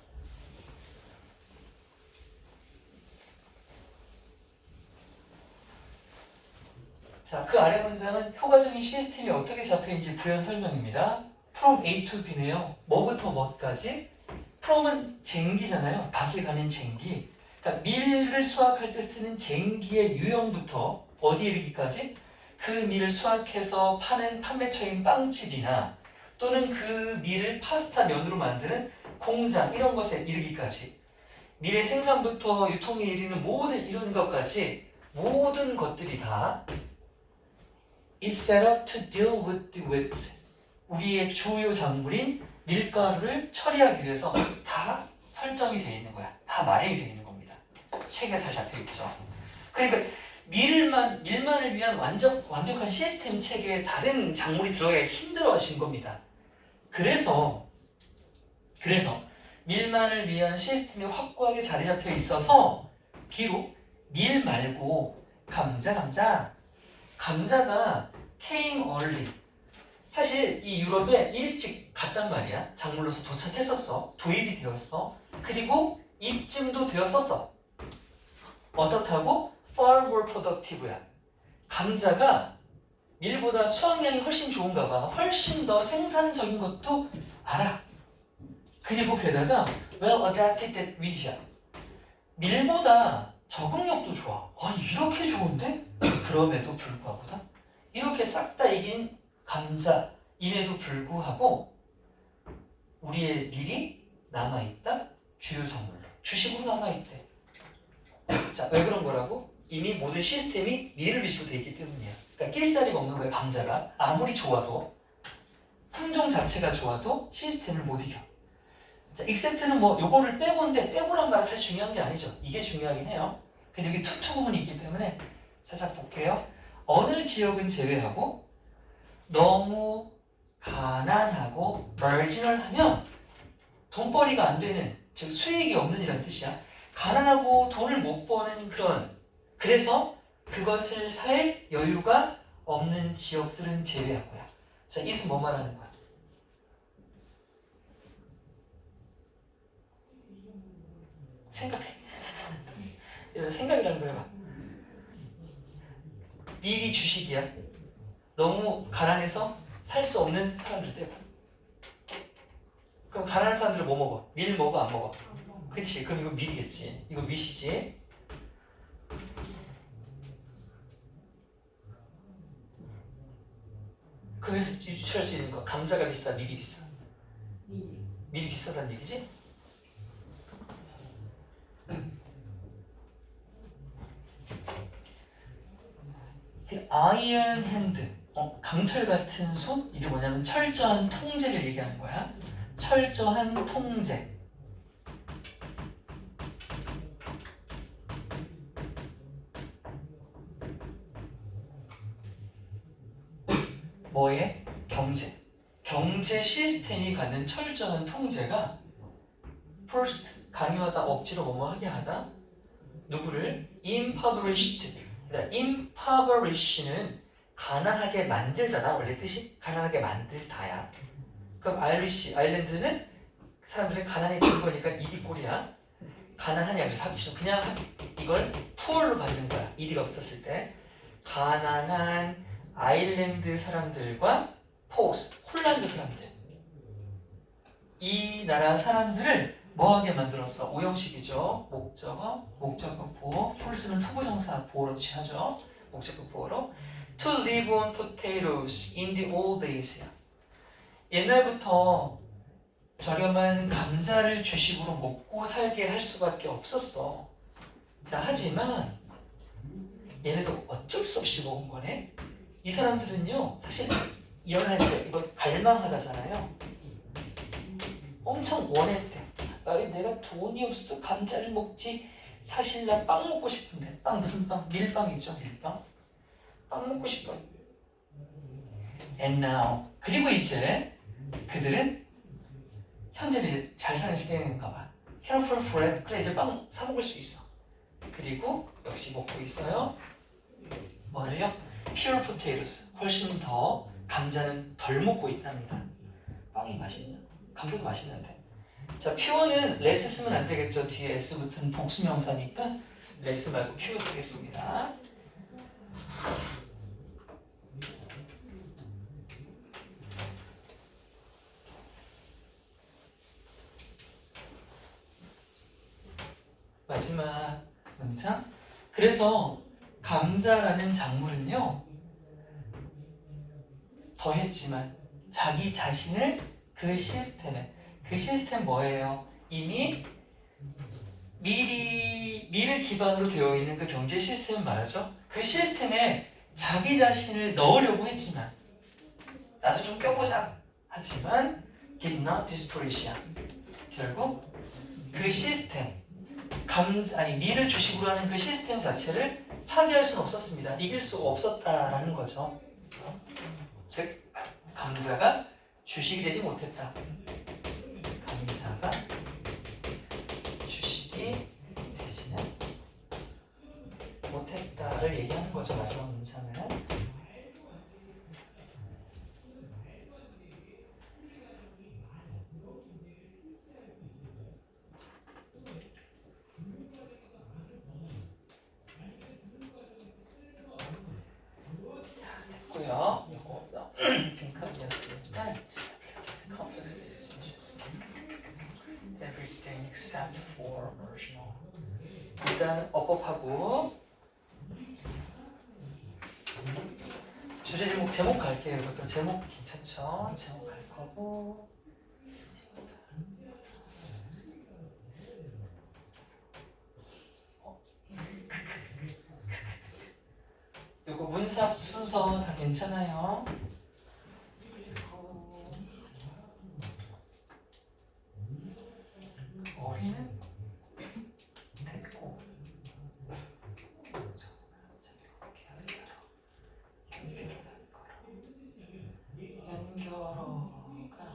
자, 그 아래 문장은 효과적인 시스템이 어떻게 잡혀있는지 부연 설명입니다. from A to B네요. 뭐부터 뭐까지? from은 쟁기잖아요. 밭을 가는 쟁기. 그러니까 밀을 수확할 때 쓰는 쟁기의 유형부터 어디에 이르기까지? 그 밀을 수확해서 파는 판매처인 빵집이나 또는 그 밀을 파스타 면으로 만드는 공장, 이런 것에 이르기까지, 밀의 생산부터 유통에 이르는 모든 이런 것까지, 모든 것들이 다 is set up to deal with 우리의 주요 작물인 밀가루를 처리하기 위해서 다 설정이 되어 있는 거야. 다 마련이 되어 있는 겁니다. 책에 잘 잡혀 있죠. 그러니까 밀만을 위한 완벽한 시스템 체계에 다른 작물이 들어가기 힘들어진 겁니다. 그래서 밀만을 위한 시스템이 확고하게 자리 잡혀 있어서 비록 밀 말고 감자가 came early. 사실 이 유럽에 일찍 갔단 말이야. 작물로서 도착했었어. 도입이 되었어. 그리고 입증도 되었었어. 어떻다고? far more productive야. 감자가 밀보다 수확량이 훨씬 좋은가 봐. 훨씬 더 생산적인 것도 알아. 그리고 게다가 well adapted at wheat이야. 밀보다 적응력도 좋아. 아니 이렇게 좋은데? 그럼에도 불구하고다. 이렇게 싹 다 이긴 감자임에도 불구하고 우리의 밀이 남아있다? 주요 작물로. 주식으로 남아있대. 자, 왜 그런 거라고? 이미 모든 시스템이 밀을 위주로 돼 있기 때문이야. 그러니까 낄 자리가 없는 거야, 감자가. 아무리 좋아도, 품종 자체가 좋아도 시스템을 못 이겨. 자, except는 뭐 요거를 빼고인데 빼고란 말은 사실 중요한 게 아니죠. 이게 중요하긴 해요. 근데 여기 투투 부분이 있기 때문에 살짝 볼게요. 어느 지역은 제외하고 너무 가난하고 marginal하면 돈벌이가 안 되는, 즉 수익이 없는 이란 뜻이야. 가난하고 돈을 못 버는 그래서 그것을 살 여유가 없는 지역들은 제외하고야. 자, 이것은 뭐 말하는 거야? 생각해. 생각이라는 걸 해봐. 밀이 주식이야. 너무 가난해서 살 수 없는 사람들 때고. 그럼 가난한 사람들은 뭐 먹어? 밀 먹어, 안 먹어? 그치, 그럼 이거 밀이겠지. 이거 윗이지. 그래서 유추할 수 있는 거, 감자가 비싸, 밀이 비싸? 밀이. 밀이 비싸다는 얘기지? The iron hand, 강철 같은 손? 이게 뭐냐면 철저한 통제를 얘기하는 거야. 철저한 통제. 뭐에? 경제. 경제 시스템이 갖는 철저한 통제가 first, 강요하다, 억지로 뭐뭐 하게 하다. 누구를? impoverished. 그러니까 impoverish는 가난하게 만들다다. 원래 뜻이 가난하게 만들다야. 그럼 아이리시, 아일랜드는 사람들이 가난해진 거니까 이디 꼴이야. 가난하냐 그래서 합치면 그냥 이걸 poor로 받는 거야. 이디가 붙었을 때. 가난한 아일랜드 사람들과 포스, 홀란드 사람들. 이 나라 사람들을 뭐하게 만들었어? 오형식이죠. 목적어, 목적어 보어, 폴스는 투부정사 보어로 취하죠. 목적어 보어로. To live on potatoes in the old days. 옛날부터 저렴한 감자를 주식으로 먹고 살게 할 수밖에 없었어. 자, 하지만 얘네도 어쩔 수 없이 먹은 거네. 이 사람들은요, 사실 연애할 때 이거 갈망하다잖아요. 엄청 원했대. 내가 돈이 없어 감자를 먹지. 사실 나 빵 먹고 싶은데. 빵 무슨 빵? 밀빵이죠, 밀빵. 빵 먹고 싶어. And now. 그리고 이제 그들은 현재는 이제 잘 사는 시대인가 봐. Careful bread. 그래 이제 빵 사 먹을 수 있어. 그리고 역시 먹고 있어요. 뭐를요? Pure potatoes. 훨씬 더 감자는 덜 먹고 있답니다. 빵이 맛있나? 감자도 맛있는데. 자, pure는 less 쓰면 안 되겠죠. 뒤에 s 붙은 복수명사니까 less 말고 pure 쓰겠습니다. 마지막 문장. 그래서 감자라는 작물은요, 더했지만 자기 자신을 그 시스템에, 그 시스템 뭐예요? 이미 밀을 기반으로 되어 있는 그 경제 시스템 말하죠. 그 시스템에 자기 자신을 넣으려고 했지만, 나도 좀 껴보자 하지만 did not destroy야. 결국 그 시스템, 밀을 주식으로 하는 그 시스템 자체를 파괴할 수는 없었습니다. 이길 수 없었다라는 거죠. 즉 감자가 주식이 되지 못했다. 감자가 주식이 되지는 못했다를 얘기하는 거죠. 마지막 문장은. 됐고요. 이거 빈칸이었으니까 everything except for original. 일단 어법하고 주제 제목 갈게요. 이것도 제목 괜찮죠? 제목 갈 거고. 이거 문사 순서 다 괜찮아요. 어휘는 됐고. 연결어가 because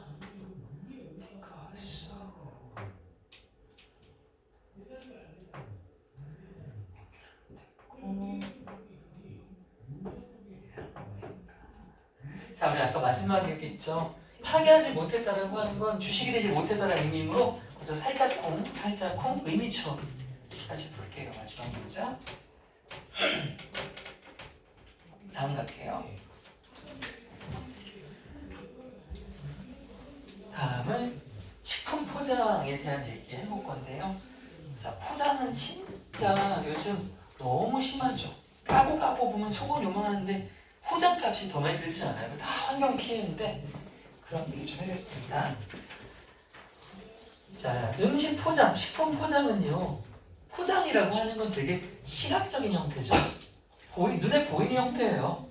자, 우리 아까 마지막에 얘기했죠. 파괴하지 못했다라고 하는 건 주식이 되지 못했다라는 의미로 먼저 살짝콩 의미처럼 다시 볼게요. 마지막 문장. 다음 갈게요. 다음은 식품 포장에 대한 얘기 해볼 건데요. 자, 포장은 진짜 요즘 너무 심하죠. 까고 보면 속은 요만한데 포장값이 더 많이 들지 않아요? 다 환경 피해인데 그런 얘기 좀 해야겠습니다. 자, 음식 포장, 식품 포장은요. 포장이라고 하는 건 되게 시각적인 형태죠. 눈에 보이는 형태예요.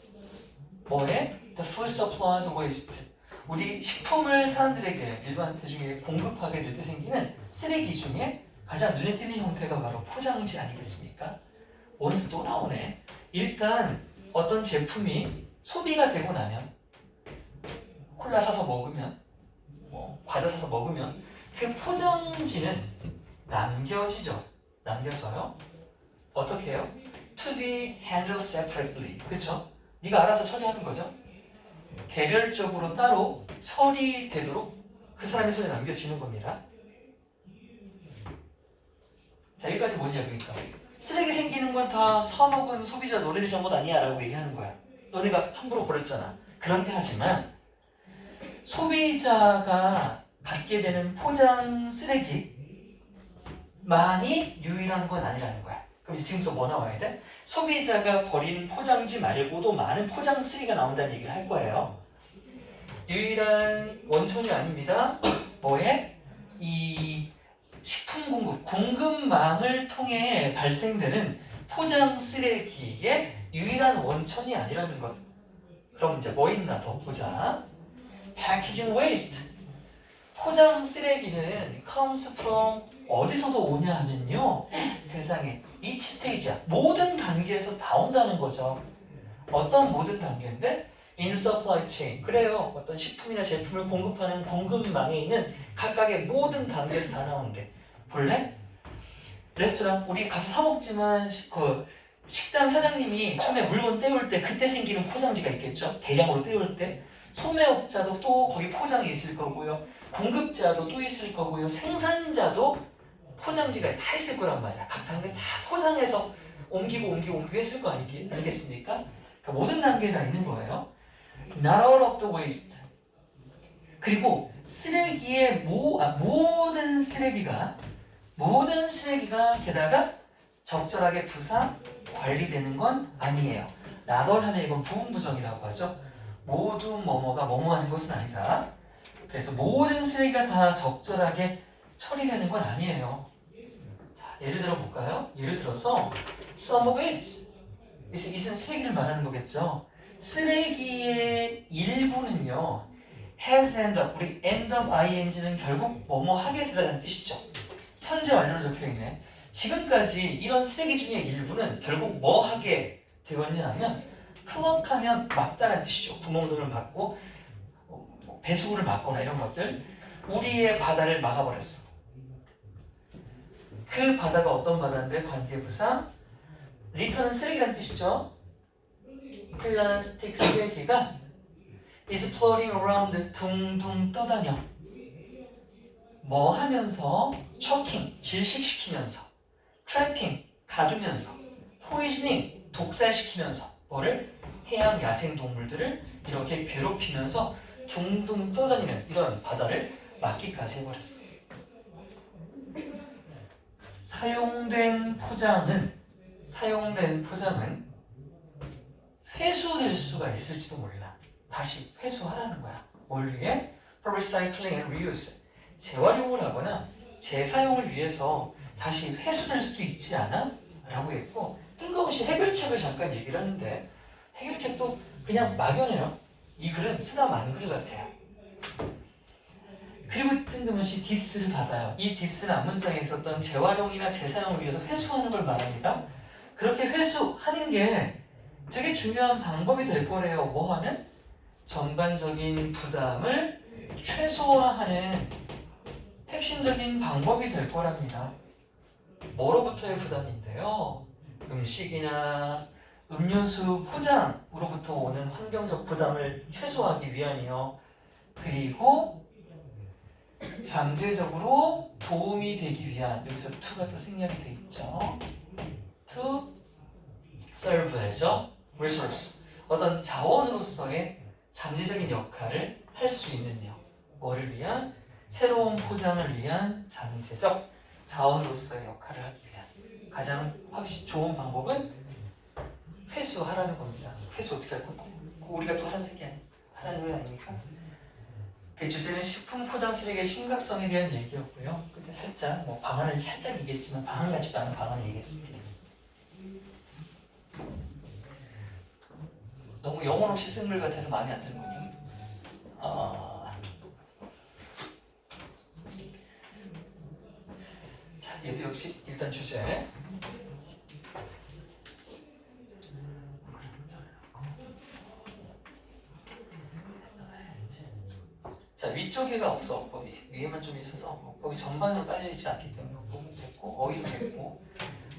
뭐에? The food supplies waste. 우리 식품을 사람들에게 일반 대중에게 공급하게 될 때 생기는 쓰레기 중에 가장 눈에 띄는 형태가 바로 포장지 아니겠습니까? 원에서 또 나오네. 일단 어떤 제품이 소비가 되고 나면 콜라 사서 먹으면 뭐 과자 사서 먹으면 그 포장지는 남겨지죠. 남겨서요. 어떻게 해요? To be handled separately. 그렇죠? 네가 알아서 처리하는 거죠. 개별적으로 따로 처리되도록 그 사람의 손에 남겨지는 겁니다. 자, 여기까지 뭔 이야기입니까? 쓰레기 생기는 건 다 사먹은 소비자 너네들 잘못 아니야 라고 얘기하는 거야. 너네가 함부로 버렸잖아. 그런데 하지만 소비자가 갖게 되는 포장 쓰레기만이 유일한 건 아니라는 거야. 그럼 지금 또 뭐 나와야 돼? 소비자가 버린 포장지 말고도 많은 포장 쓰레기가 나온다는 얘기를 할 거예요. 유일한 원천이 아닙니다. 뭐에? 이 식품 공급망을 통해 발생되는 포장 쓰레기의 유일한 원천이 아니라는 것. 그럼 이제 뭐 있나 더 보자. Packaging waste. 포장 쓰레기는 comes from 어디서도 오냐 하면요. 세상에 each stage야. 모든 단계에서 다 온다는 거죠. 어떤 모든 단계인데? In the supply chain. 그래요. 어떤 식품이나 제품을 공급하는 공급망에 있는 각각의 모든 단계에서 다 나오는데. 볼래? 레스토랑 우리 가서 사 먹지만 그 식당 사장님이 처음에 물건 떼올 때 그때 생기는 포장지가 있겠죠. 대량으로 떼올 때 소매업자도 또 거기 포장이 있을 거고요. 공급자도 또 있을 거고요. 생산자도 포장지가 다 있을 거란 말이야. 각 단계 다 포장해서 옮기고 했을 거 아니겠습니까? 그러니까 모든 단계에 다 있는 거예요. Not all of the waste. 그리고 쓰레기의 모든 쓰레기가 게다가 적절하게 부사 관리되는 건 아니에요. not all 하면 이건 부분부정이라고 하죠. 모두 뭐뭐가 뭐뭐하는 것은 아니다. 그래서 모든 쓰레기가 다 적절하게 처리되는 건 아니에요. 자, 예를 들어 볼까요? 예를 들어서 some of it. 이것은 쓰레기를 말하는 거겠죠. 쓰레기의 일부는요. has end up. 우리 end up ing는 결국 뭐뭐 하게 되다는 뜻이죠. 현재 완료로 적혀있네. 지금까지 이런 쓰레기 중에 일부는 결국 뭐 하게 되었냐 하면 클럭하면 막다라는 뜻이죠. 구멍들을 막고 배수구를 막거나 이런 것들. 우리의 바다를 막아버렸어. 그 바다가 어떤 바다인데 관계부사 리턴은 쓰레기라는 뜻이죠. 플라스틱 쓰레기가 is floating around 둥둥 떠다녀. 뭐 하면서 choking 질식시키면서 trapping 가두면서 poisoning 독살시키면서 뭐를 해양 야생 동물들을 이렇게 괴롭히면서 둥둥 떠다니는 이런 바다를 막기까지 해버렸어. 사용된 포장은 회수될 수가 있을지도 몰라. 다시 회수하라는 거야. 뭘 위해? For recycling and reuse. 재활용을 하거나 재사용을 위해서 다시 회수될 수도 있지 않아? 라고 했고 뜬금없이 해결책을 잠깐 얘기를 하는데 해결책도 그냥 막연해요. 이 글은 쓰다 만 글 같아요. 그리고 뜬금없이 디스를 받아요. 이 디스는 앞문장에 있었던 재활용이나 재사용을 위해서 회수하는 걸 말합니다. 그렇게 회수하는 게 되게 중요한 방법이 될 거래요. 뭐 하는? 전반적인 부담을 최소화하는 핵심적인 방법이 될 거랍니다. 뭐로부터의 부담인데요? 음식이나 음료수 포장으로부터 오는 환경적 부담을 최소화하기 위함이요. 그리고 잠재적으로 도움이 되기 위한 여기서 to가 또 생략이 돼 있죠. to serve as죠. resource 어떤 자원으로서의 잠재적인 역할을 할 수 있는요. 뭐를 위한? 새로운 포장을 위한 잠재적 자원으로서의 역할을 하기 위한 가장 확실히 좋은 방법은 회수하라는 겁니다. 회수 어떻게 할 건가? 우리가 또 하라는 거 아닙니까? 그 주제는 식품 포장 쓰레기의 심각성에 대한 얘기였고요. 근데 살짝 뭐 방안을 살짝 얘기했지만 방안 같지도 않은 방안을 얘기했습니다. 너무 영혼 없이 쓴 글 같아서 마음에 안 드는군요. 자, 얘도 역시 일단 주제. 자, 위쪽에가 없어, 어법이. 위에만 좀 있어서 어법이 전반으로 깔려있지 않기 때문에 어법은 됐고, 어휘도 됐고,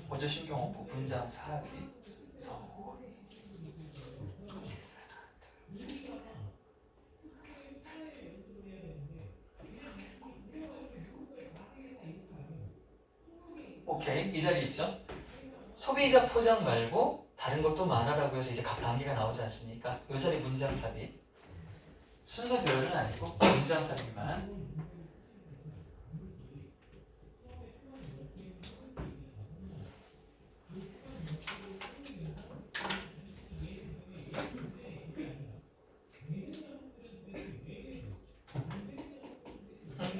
보조신경 어법, 문장, 사기, 서어휘. 오케이, 이 자리 있죠? 소비자 포장 말고 다른 것도 많아라고 해서 이제 각 단계가 나오지 않습니까? 이 자리 문장 삽입. 순서별은 아니고 문장 삽입만.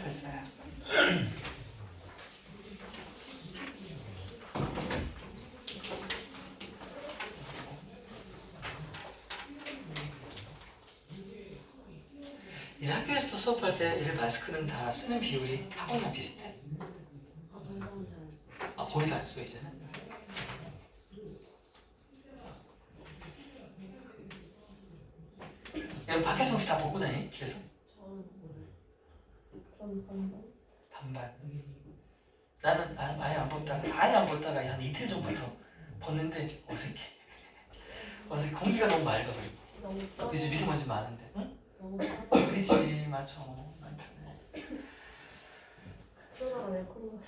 됐어요. 이 학교에서 수업할 때 이 마스크는 다 쓰는 비율이 학원이랑 비슷해. 전공은 잘 안 써. 아, 거의 다 안 써, 이제는. 여기 밖에서 혹시 다 벗고 다니? 길에서? 저는 반반. 반반. 나는 아예 안 벗다가 한 이틀 전부터 벗는데 어색해. 어색해. 공기가 너무 맑아 그리고. 너무 요즘 미세먼지 많은데. 응? 너무 그렇지, 맞아. 난 편해. 코로나가 왜 코로나?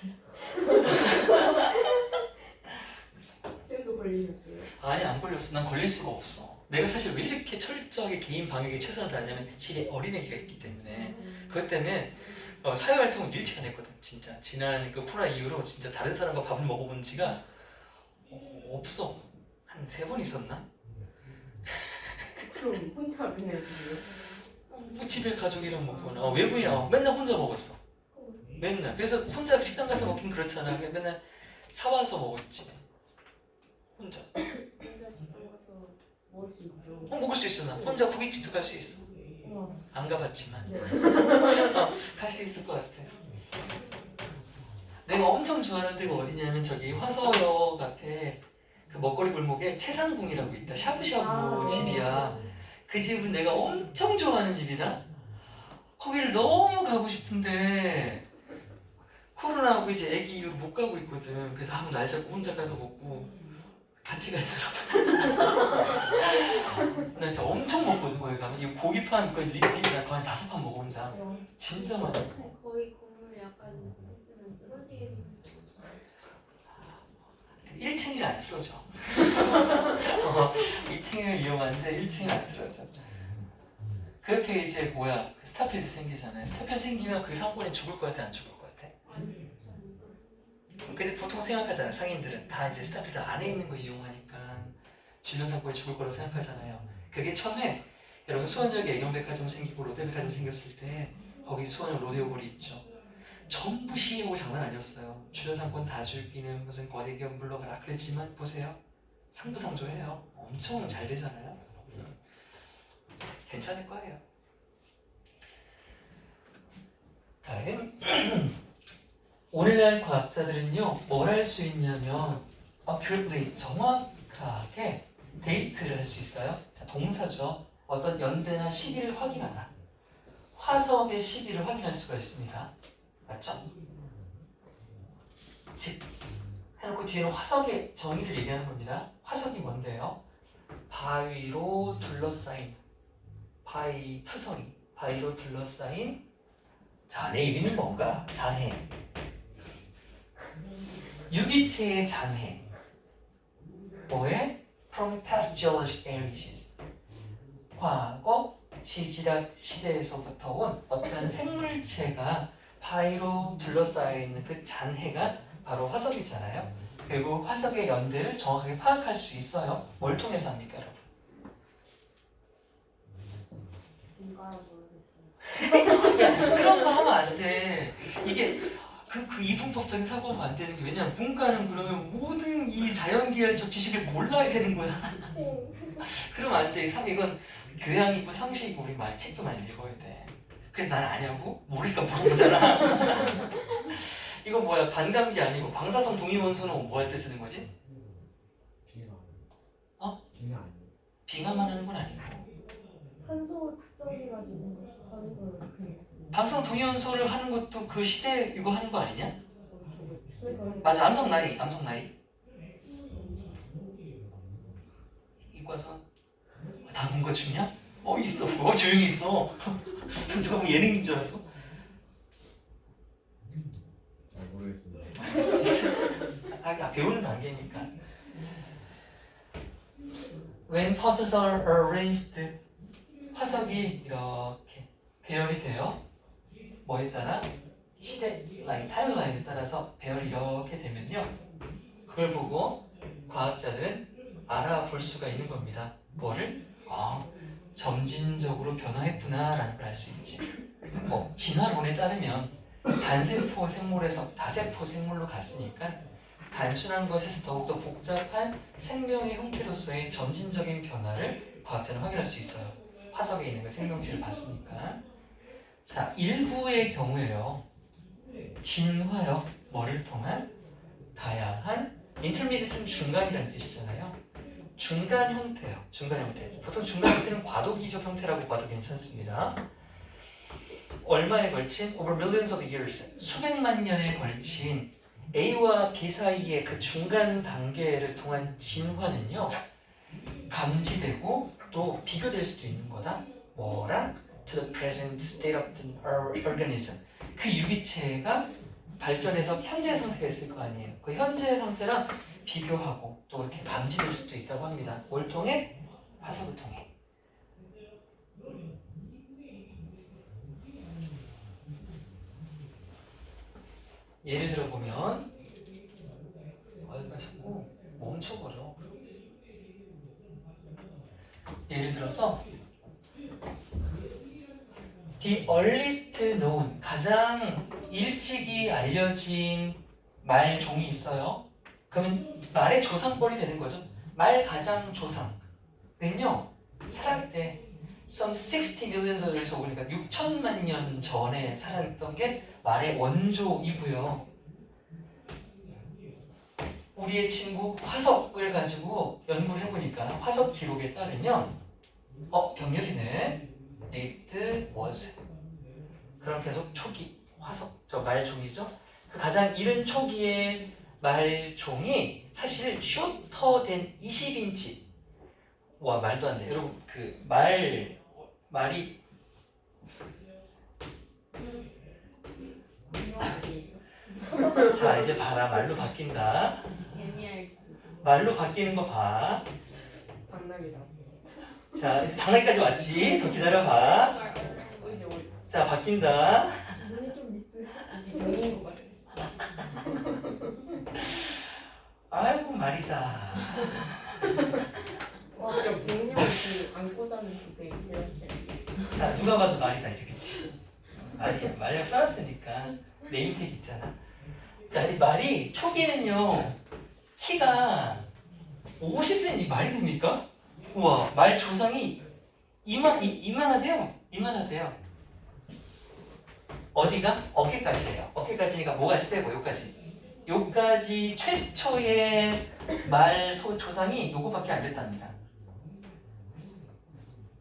쌤도 걸리셨어요? 아니, 안 걸렸어. 난 걸릴 수가 없어. 내가 사실 왜 이렇게 철저하게 개인 방역에 최선을 다하냐면 집에 어린애기가 있기 때문에. 그것 때문에 사회활동을 일찍 안 했거든. 진짜 지난 그 코로나 이후로 진짜 다른 사람과 밥을 먹어본 지가 없어. 한 3번 있었나? 그럼 혼자 그냥 드세요? 뭐 집에 가족이랑 먹거나 외부인이랑 맨날 혼자 먹었어. 맨날. 그래서 혼자 식당 가서 먹긴 그렇잖아. 맨날 사와서 먹었지. 혼자. 혼자 식당 가서 먹을 수 있죠. 먹을 수 있어. 나 혼자 고깃집도 갈 수 있어. 우와. 안 가봤지만 네. 갈 수 있을 것 같아. 내가 엄청 좋아하는 데가 어디냐면 저기 화서역 앞에 그 먹거리 골목에 채상궁이라고 있다. 샤브샤브 집이야. 그 집은 내가 엄청 좋아하는 집이다. 거기를 너무 가고 싶은데 코로나하고 이제 애기 이후로 못 가고 있거든. 그래서 한번 날 잡고 혼자 가서 먹고 같이 갈수록 나 진짜 엄청 먹거든. 거기 가면 이 고기판 거의 리필이나 거의 5판 먹어 혼자. 진짜 많이 먹어. 거의 건물 약간 있으면 쓰러지게 1층이 안 쓰러져. 2층을 이용하는데 1층이 안 쓰러져. 그렇게 이제 뭐야 스타필드 생기잖아요. 스타필드 생기면 그 상권이 죽을 것 같아, 안 죽을 것 같아? 근데 보통 생각하잖아요. 상인들은 다 이제 스타필드 안에 있는 거 이용하니까 주변 상권이 죽을 거라고 생각하잖아요. 그게 처음에 여러분 수원역에 애경백화점 생기고 롯데백화점 생겼을 때 거기 수원역 로데오볼이 있죠. 전부 시행하고 장난 아니었어요. 주변 상권 다 죽이는 무슨 거대 기업 물러가라 그랬지만 보세요. 상부상조해요. 엄청 잘 되잖아요. 괜찮을 거예요. 다음 오늘날 과학자들은요 뭘 할 수 있냐면 accurately 정확하게 데이트를 할 수 있어요. 자, 동사죠. 어떤 연대나 시기를 확인하다. 화석의 시기를 확인할 수가 있습니다. 맞죠? 즉 해놓고 뒤에는 화석의 정의를 얘기하는 겁니다. 화석이 뭔데요? 바위로 둘러싸인 바위 투성이 바위로 둘러싸인 잔해 이름이 뭔가? 잔해 유기체의 잔해 뭐에? From past geologic ages 과거 지질학 시대에서부터 온 어떤 생물체가 바위로 둘러싸여 있는 그 잔해가 바로 화석이잖아요. 그리고 화석의 연대를 정확하게 파악할 수 있어요. 뭘 통해서 합니까, 여러분? 뭔가 모르겠어요. 야, 그런 거 하면 안 돼. 이게 그 이분법적인 사고하면 안 되는 게 왜냐면 문과는 그러면 모든 이 자연계열적 지식을 몰라야 되는 거야. 그러면 안 돼. 이건 교양이고 상식이고 우리 많이 책도 많이 읽어야 돼. 그래서 나는 아냐고? 모르니까 물어보잖아. 이거 뭐야? 반감기 아니고 방사성 동위원소는 뭐 할 때 쓰는 거지? 빙하. 어? 빙하 아니에요? 빙하만 하는 건 아니고 탄소 특정해가지고 하는 걸 그냥. 방사성 동위원소를 하는 것도 그 시대 이거 하는 거 아니냐? 그러니까 맞아. 암석 나이. 이과선 다 본 거 중이야? 있어. 조용히 있어. 누가 뭐 예능인 줄 알았어? 잘 모르겠습니다. 배우는 단계니까. When puzzles are arranged, 화석이 이렇게 배열이 돼요. 뭐에 따라? 시대 라인, 타임라인에 따라서 배열이 이렇게 되면요. 그걸 보고 과학자들은 알아볼 수가 있는 겁니다. 뭐를? 점진적으로 변화했구나 라는 걸 알 수 있지. 진화론에 따르면 단세포 생물에서 다세포 생물로 갔으니까 단순한 것에서 더욱더 복잡한 생명의 형태로서의 점진적인 변화를 과학자는 확인할 수 있어요. 화석에 있는 그 생명체를 봤으니까. 자, 일부의 경우에요. 진화력, 뭐를 통한 다양한 intermediate는 중간이라는 뜻이잖아요. 중간 형태요. 중간 형태. 보통 중간 형태는 과도기적 형태라고 봐도 괜찮습니다. 얼마에 걸친 over millions of years, 수백만 년에 걸친 A와 B 사이의 그 중간 단계를 통한 진화는요. 감지되고 또 비교될 수도 있는 거다. 뭐랑? To the present state of the organism. 그 유기체가 발전해서 현재 상태가 있을 거 아니에요. 그 현재 상태랑 비교하고 또 이렇게 감지될 수도 있다고 합니다. 뭘 통해? 화석을 통해. 예를 들어 보면 자꾸 멈춰버려. 예를 들어서 The earliest known, 가장 일찍이 알려진 말 종이 있어요. 그러면 말의 조상벌이 되는 거죠. 말 가장 조상은요, 살아때 some 60 million years ago, 그러니까 6천만 년 전에 살았던 게 말의 원조이고요. 우리의 친구 화석을 가지고 연구를 해보니까 화석 기록에 따르면 병렬이네. It was. 그럼 계속 초기 화석 저 말종이죠. 그 가장 이른 초기의 말종이 사실 shorter than 20인치. 와 말도 안 돼. 여러분 그 말이 자 이제 봐라 말로 바뀐다. 개미알 말로 바뀌는 거 봐. 장난이다. 자 이제 당나귀까지 왔지. 더 기다려봐. 이제 우리 자 바뀐다. 눈이 좀 미스. 이제 병인 것 같아. 아이고 말이다. 와, 진짜 병력 그 안고 자는 그게 이렇게. 자 누가 봐도 말이다 이제 그치? 말이랑 써놨으니까 네임택 있잖아. 자 이 말이 초기는요 키가 50cm 말이 됩니까? 우와 말 조상이 이만하대요. 어디가? 어깨까지예요. 어깨까지니까 뭐까지 빼고 요까지 최초의 말 조상이 요거밖에 안 됐답니다.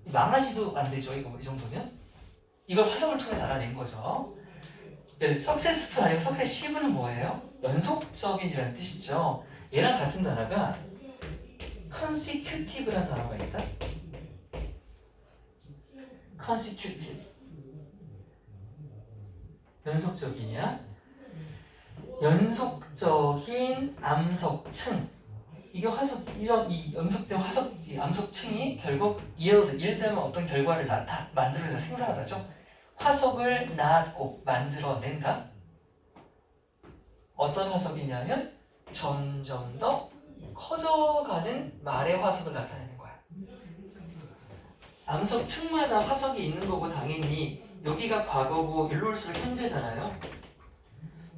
망하지도 안 되죠. 이거 이 정도면 이걸 화석을 통해서 알아낸 거죠. 석세스풀 아니고 석세시브는 뭐예요? 연속적인이라는 뜻이죠. 얘랑 같은 단어가 consecutive라는 단어가 있다. consecutive 연속적이냐? 연속적인 암석층. 이게 이 연속된 이 암석층이 결국 yield하면 어떤 결과를 만들어내서 생산하다죠. 화석을 낳고 만들어낸다. 어떤 화석이냐면 점점 더 커져가는 말의 화석을 나타내는 거야. 암석 층마다 화석이 있는 거고 당연히 여기가 과거고 일로 올수록 현재잖아요.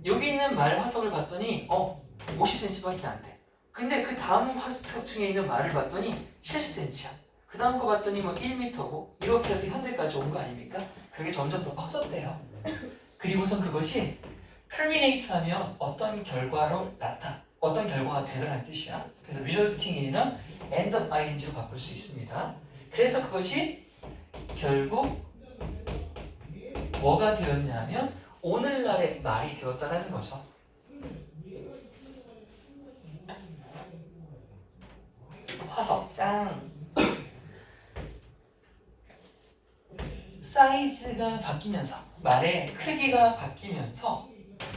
여기 있는 말 화석을 봤더니 50cm밖에 안 돼. 근데 그 다음 화석층에 있는 말을 봤더니 70cm야. 그 다음 거 봤더니 뭐 1m고 이렇게 해서 현대까지 온 거 아닙니까? 그게 점점 더 커졌대요. 그리고선 그것이 terminate 하면 어떤 결과로 어떤 결과가 되는 뜻이야. 그래서 resulting이나 end of ing로 바꿀 수 있습니다. 그래서 그것이 결국 뭐가 되었냐면 오늘날의 말이 되었다는 거죠. 화석 짱. 사이즈가 바뀌면서 말의 크기가 바뀌면서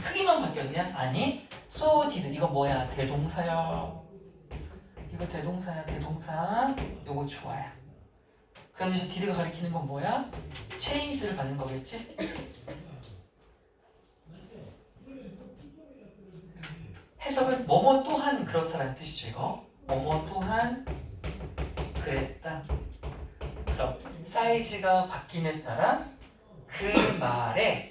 크기만 바뀌었냐? 아니, so did. 이거 뭐야? 대동사야. 이거 대동사야, 대동사. 요거 주어야. 그러면서 did가 가리키는 건 뭐야? change를 받는 거겠지? 해석은 뭐뭐 또한 그렇다라는 뜻이죠. 이거 뭐뭐 또한 그랬다. 그럼 사이즈가 바뀜에 따라 그 말의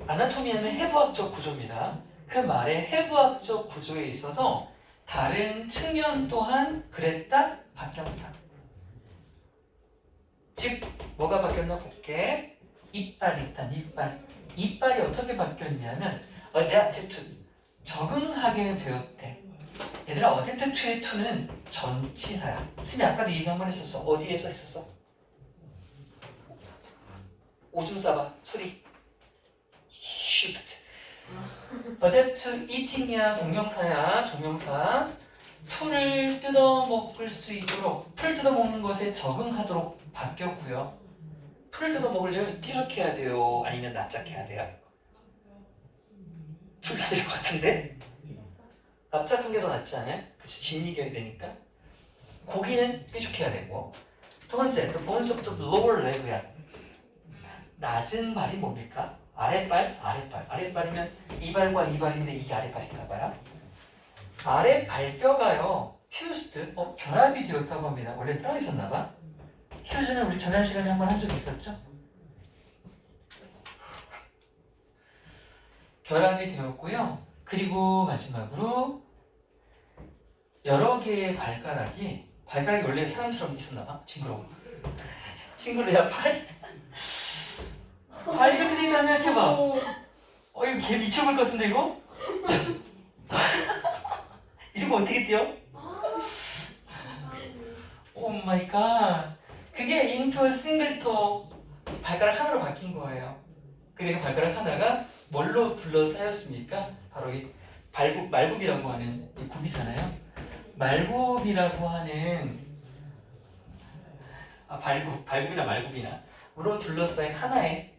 아나토미는 해부학적 구조입니다. 그 말의 해부학적 구조에 있어서 다른 측면 또한 그랬다, 바뀌었다. 즉 뭐가 바뀌었나 볼게. 이빨 일단 이빨. 이빨이 어떻게 바뀌었냐면 adapted to 적응하게 되었대. 얘들아 adapted to는 전치사야. 쌤이 아까도 얘기 한 번 했었어. 어디에서 했었어? 오줌 싸봐. 소리. shift. adapt to eating이야. 동명사야. 동명사. 풀을 뜯어먹을 수 있도록 풀 뜯어먹는 것에 적응하도록 바뀌었고요. 풀을 뜯어먹으려면 이렇게 해야 돼요? 아니면 납작해야 돼요? 둘 다 될 것 같은데? 납작한 게 더 낫지 않아요? 그치, 진 이겨야 되니까. 고기는 뾰족해야 되고. 두 번째, the bones of the lower leg야. 낮은 발이 뭡니까? 아랫발, 아랫발. 아랫발이면 이발과 이발인데 이게 아랫발인가 봐요. 아래 발뼈가요, fused, 결합이 되었다고 합니다. 원래 따로 있었나 봐. fusion은 우리 지난 시간에 한 번 한 적이 있었죠? 결합이 되었고요. 그리고 마지막으로 여러 개의 발가락이 원래 사람처럼 있었나 봐. 징그러워. 징그러야 발 이렇게 생겼다 생각해봐. 이거 개 미쳐볼 것 같은데 이거? 이거 어떻게 뛰어? 오 마이 갓. 그게 into a single toe. 발가락 하나로 바뀐 거예요. 그리고 발가락 하나가 뭘로 둘러싸였습니까? 바로 이 말굽이라고 하는 이 굽이잖아요. 말굽이라고 하는 발굽이나 말굽이나 으로 둘러싸인 하나의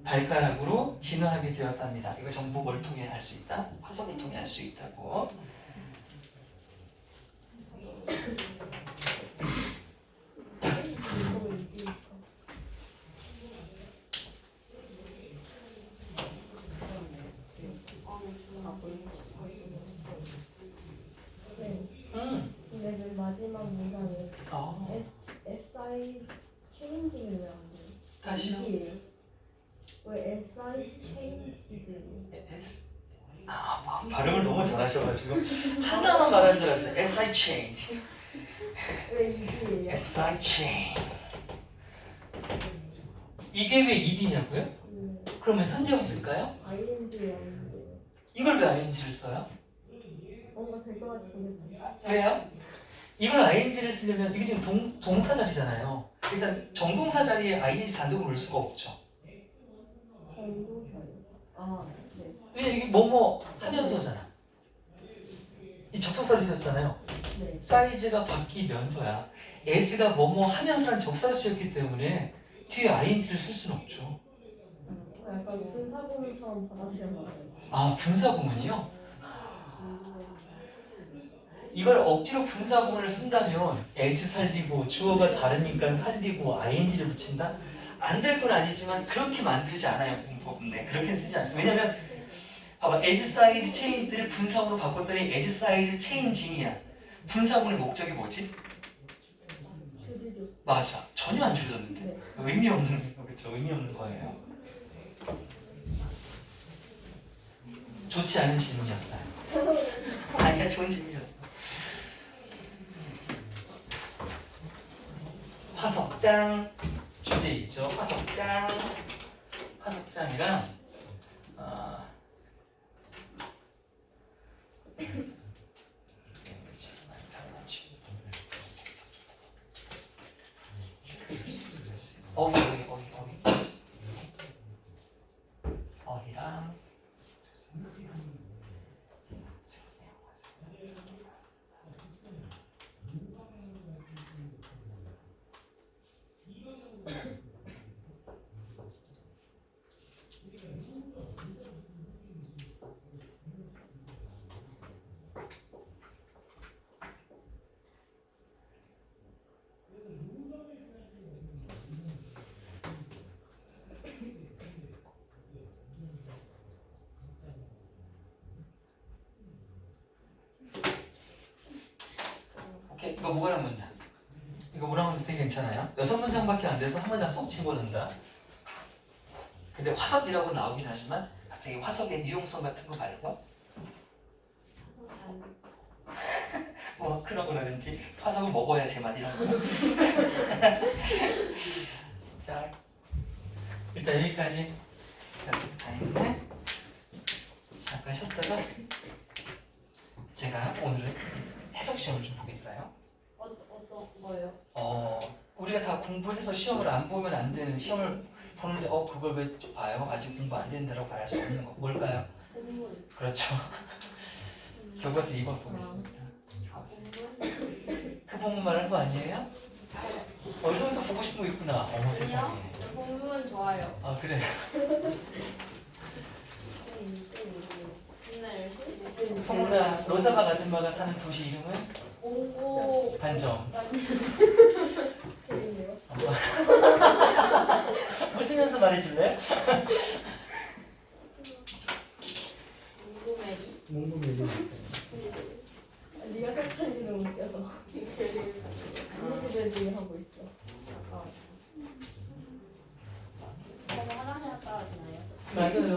발가락으로 진화하게 되었답니다. 이거 전부 뭘 통해 알 수 있다? 화석을 통해 알 수 있다고. 근데 맨 마지막 문장에 SI changing을 왜 안 돼요? 다시요. 이게 왜 SI changed? 발음을 너무 잘하셔가지고 하나만 말하는 줄 알았어요. SI change. 왜 이게예요? SI change. 이게 왜 ED냐고요? 그러면 현재형 쓸까요? ING에 아닌데 이걸 왜 ING를 써요? 뭔가 될 것 같이 생겼어요. 왜요? 이걸 ING를 쓰려면 이게 지금 동사 자리잖아요. 일단 정동사 자리에 ING 단독으로 넣을 수가 없죠. 정도사요. 네. 왜냐면 이게 뭐뭐 하면서잖아. 이 접속사로 쓰였잖아요. 네. 사이즈가 바뀌면서야. as가 뭐뭐 하면서라는 접사로 쓰였기 때문에 뒤에 ING를 쓸 수는 없죠. 약간 분사구문처럼 받아들였나 봐요. 분사구문이요? 이걸 억지로 분사구문을 쓴다면 as 살리고 주어가 다르니까 살리고 ing를 붙인다? 안 될 건 아니지만 그렇게 만들지 않아요. 공법인데 그렇게 쓰지 않습니다. 왜냐면 봐봐, as size change를 분사구문으로 바꿨더니 as size changing이야. 분사구문의 목적이 뭐지? 줄이죠. 맞아. 전혀 안 줄어드는데. 네. 의미 없는 거, 그렇죠? 의미 없는 거예요. 좋지 않은 질문이었어요. 아니야, 좋은 질문이었어. 화석장 주제 있죠? 화석장이랑 어휘랑 오케이, 이거 무관한 문장. 이거 무관한 문장 되게 괜찮아요. 6문장밖에 안 돼서 한 문장 쏙 집어넣는다. 근데 화석이라고 나오긴 하지만 갑자기 화석의 유용성 같은 거 말고 뭐 그런 거라든지 화석을 먹어야 제맛 이런 거. 자, 일단 여기까지 다 했네. 잠깐 쉬었다가 제가 오늘은 해석 시험을 좀 보겠어요. 어떤 거예요? 우리가 다 공부해서 시험을 안 보면 안 되는 시험을 보는데 그걸 왜 봐요? 아직 공부 안 된다고 말할 수 없는 거 뭘까요? 공문. 그렇죠. 교과서 2번 보겠습니다. 그 본문 말한 거 아니에요? 어디서부터 보고 싶은 거 있구나. 어머 세상에. 공부는 좋아요. 아 그래. 맨날 열심히. 송나 로사박 아줌마가 사는 도시 이름은 공부. 반점. 재밌네요. 웃으면서 말해줄래? 공부메리. 몽골 얘기 있어요. 네가 생각하는 이름 웃겨서 무시되지 하고 있어. 저거 화장실 갔다 왔나요? 맞아요.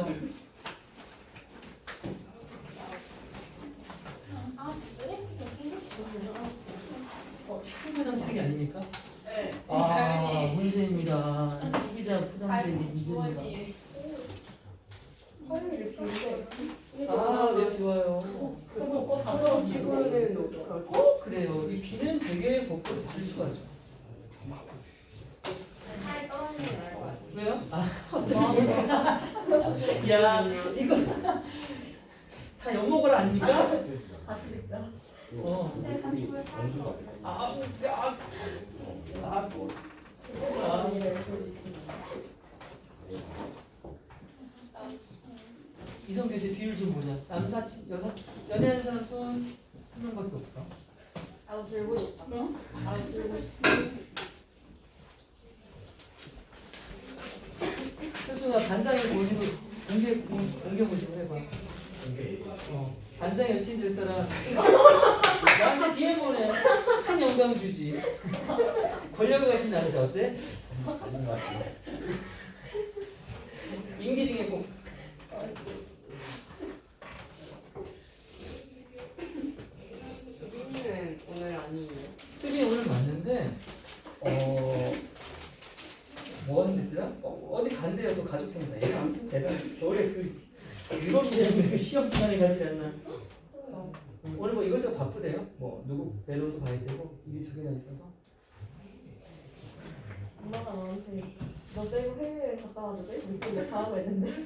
식품포장 쓰레기 아닙니까? 네. 아 문제입니다. 소비자 포장재 문제입니다. 주머니. 허리를 비운데 아왜 비와요? 그거 꼭 화석 지구는 어떡하지? 그래요. 이 비는 되게 복고 질투하죠. 살 떨어지는 게 나을 것 같아요. 왜요? 야 이거 다 엿먹으라 아닙니까? 다시 듣자. 제가 같이 볼 사람 이성규 제 비율 좀 보자. 남사 여사 연애하는 사람 손 한 명밖에 없어. 나도 들고 싶다. 나도 들고 싶다. 스스가 반장의 모습을 공개 모습을 해봐. 반장 여친 될 사람 나한테 DM 보내. 큰 영감 주지. 권력을 가진 남자 어때? 임기 중에 꼭 수빈이는 오늘 아니에요. 수빈이 오늘 맞는데 뭐 했더라? 어디 간대요 또 가족 행사. 얘가 아무튼 대단해. 겨울에 그 일곱이라는 그 시험 기간에 가지 않나. 오늘 뭐 이것저것 바쁘대요. 뭐 누구 벨로도 가야 되고 일이 2개나 있어서. 엄마가 나한테 너 빼고 해외여행 갔다 와도 돼? 물고기 다 하고 있는데.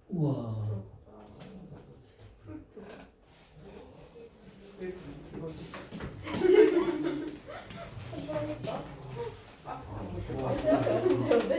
우와. 왜 이거지? 감사합니다. 박스. 생각해봤는데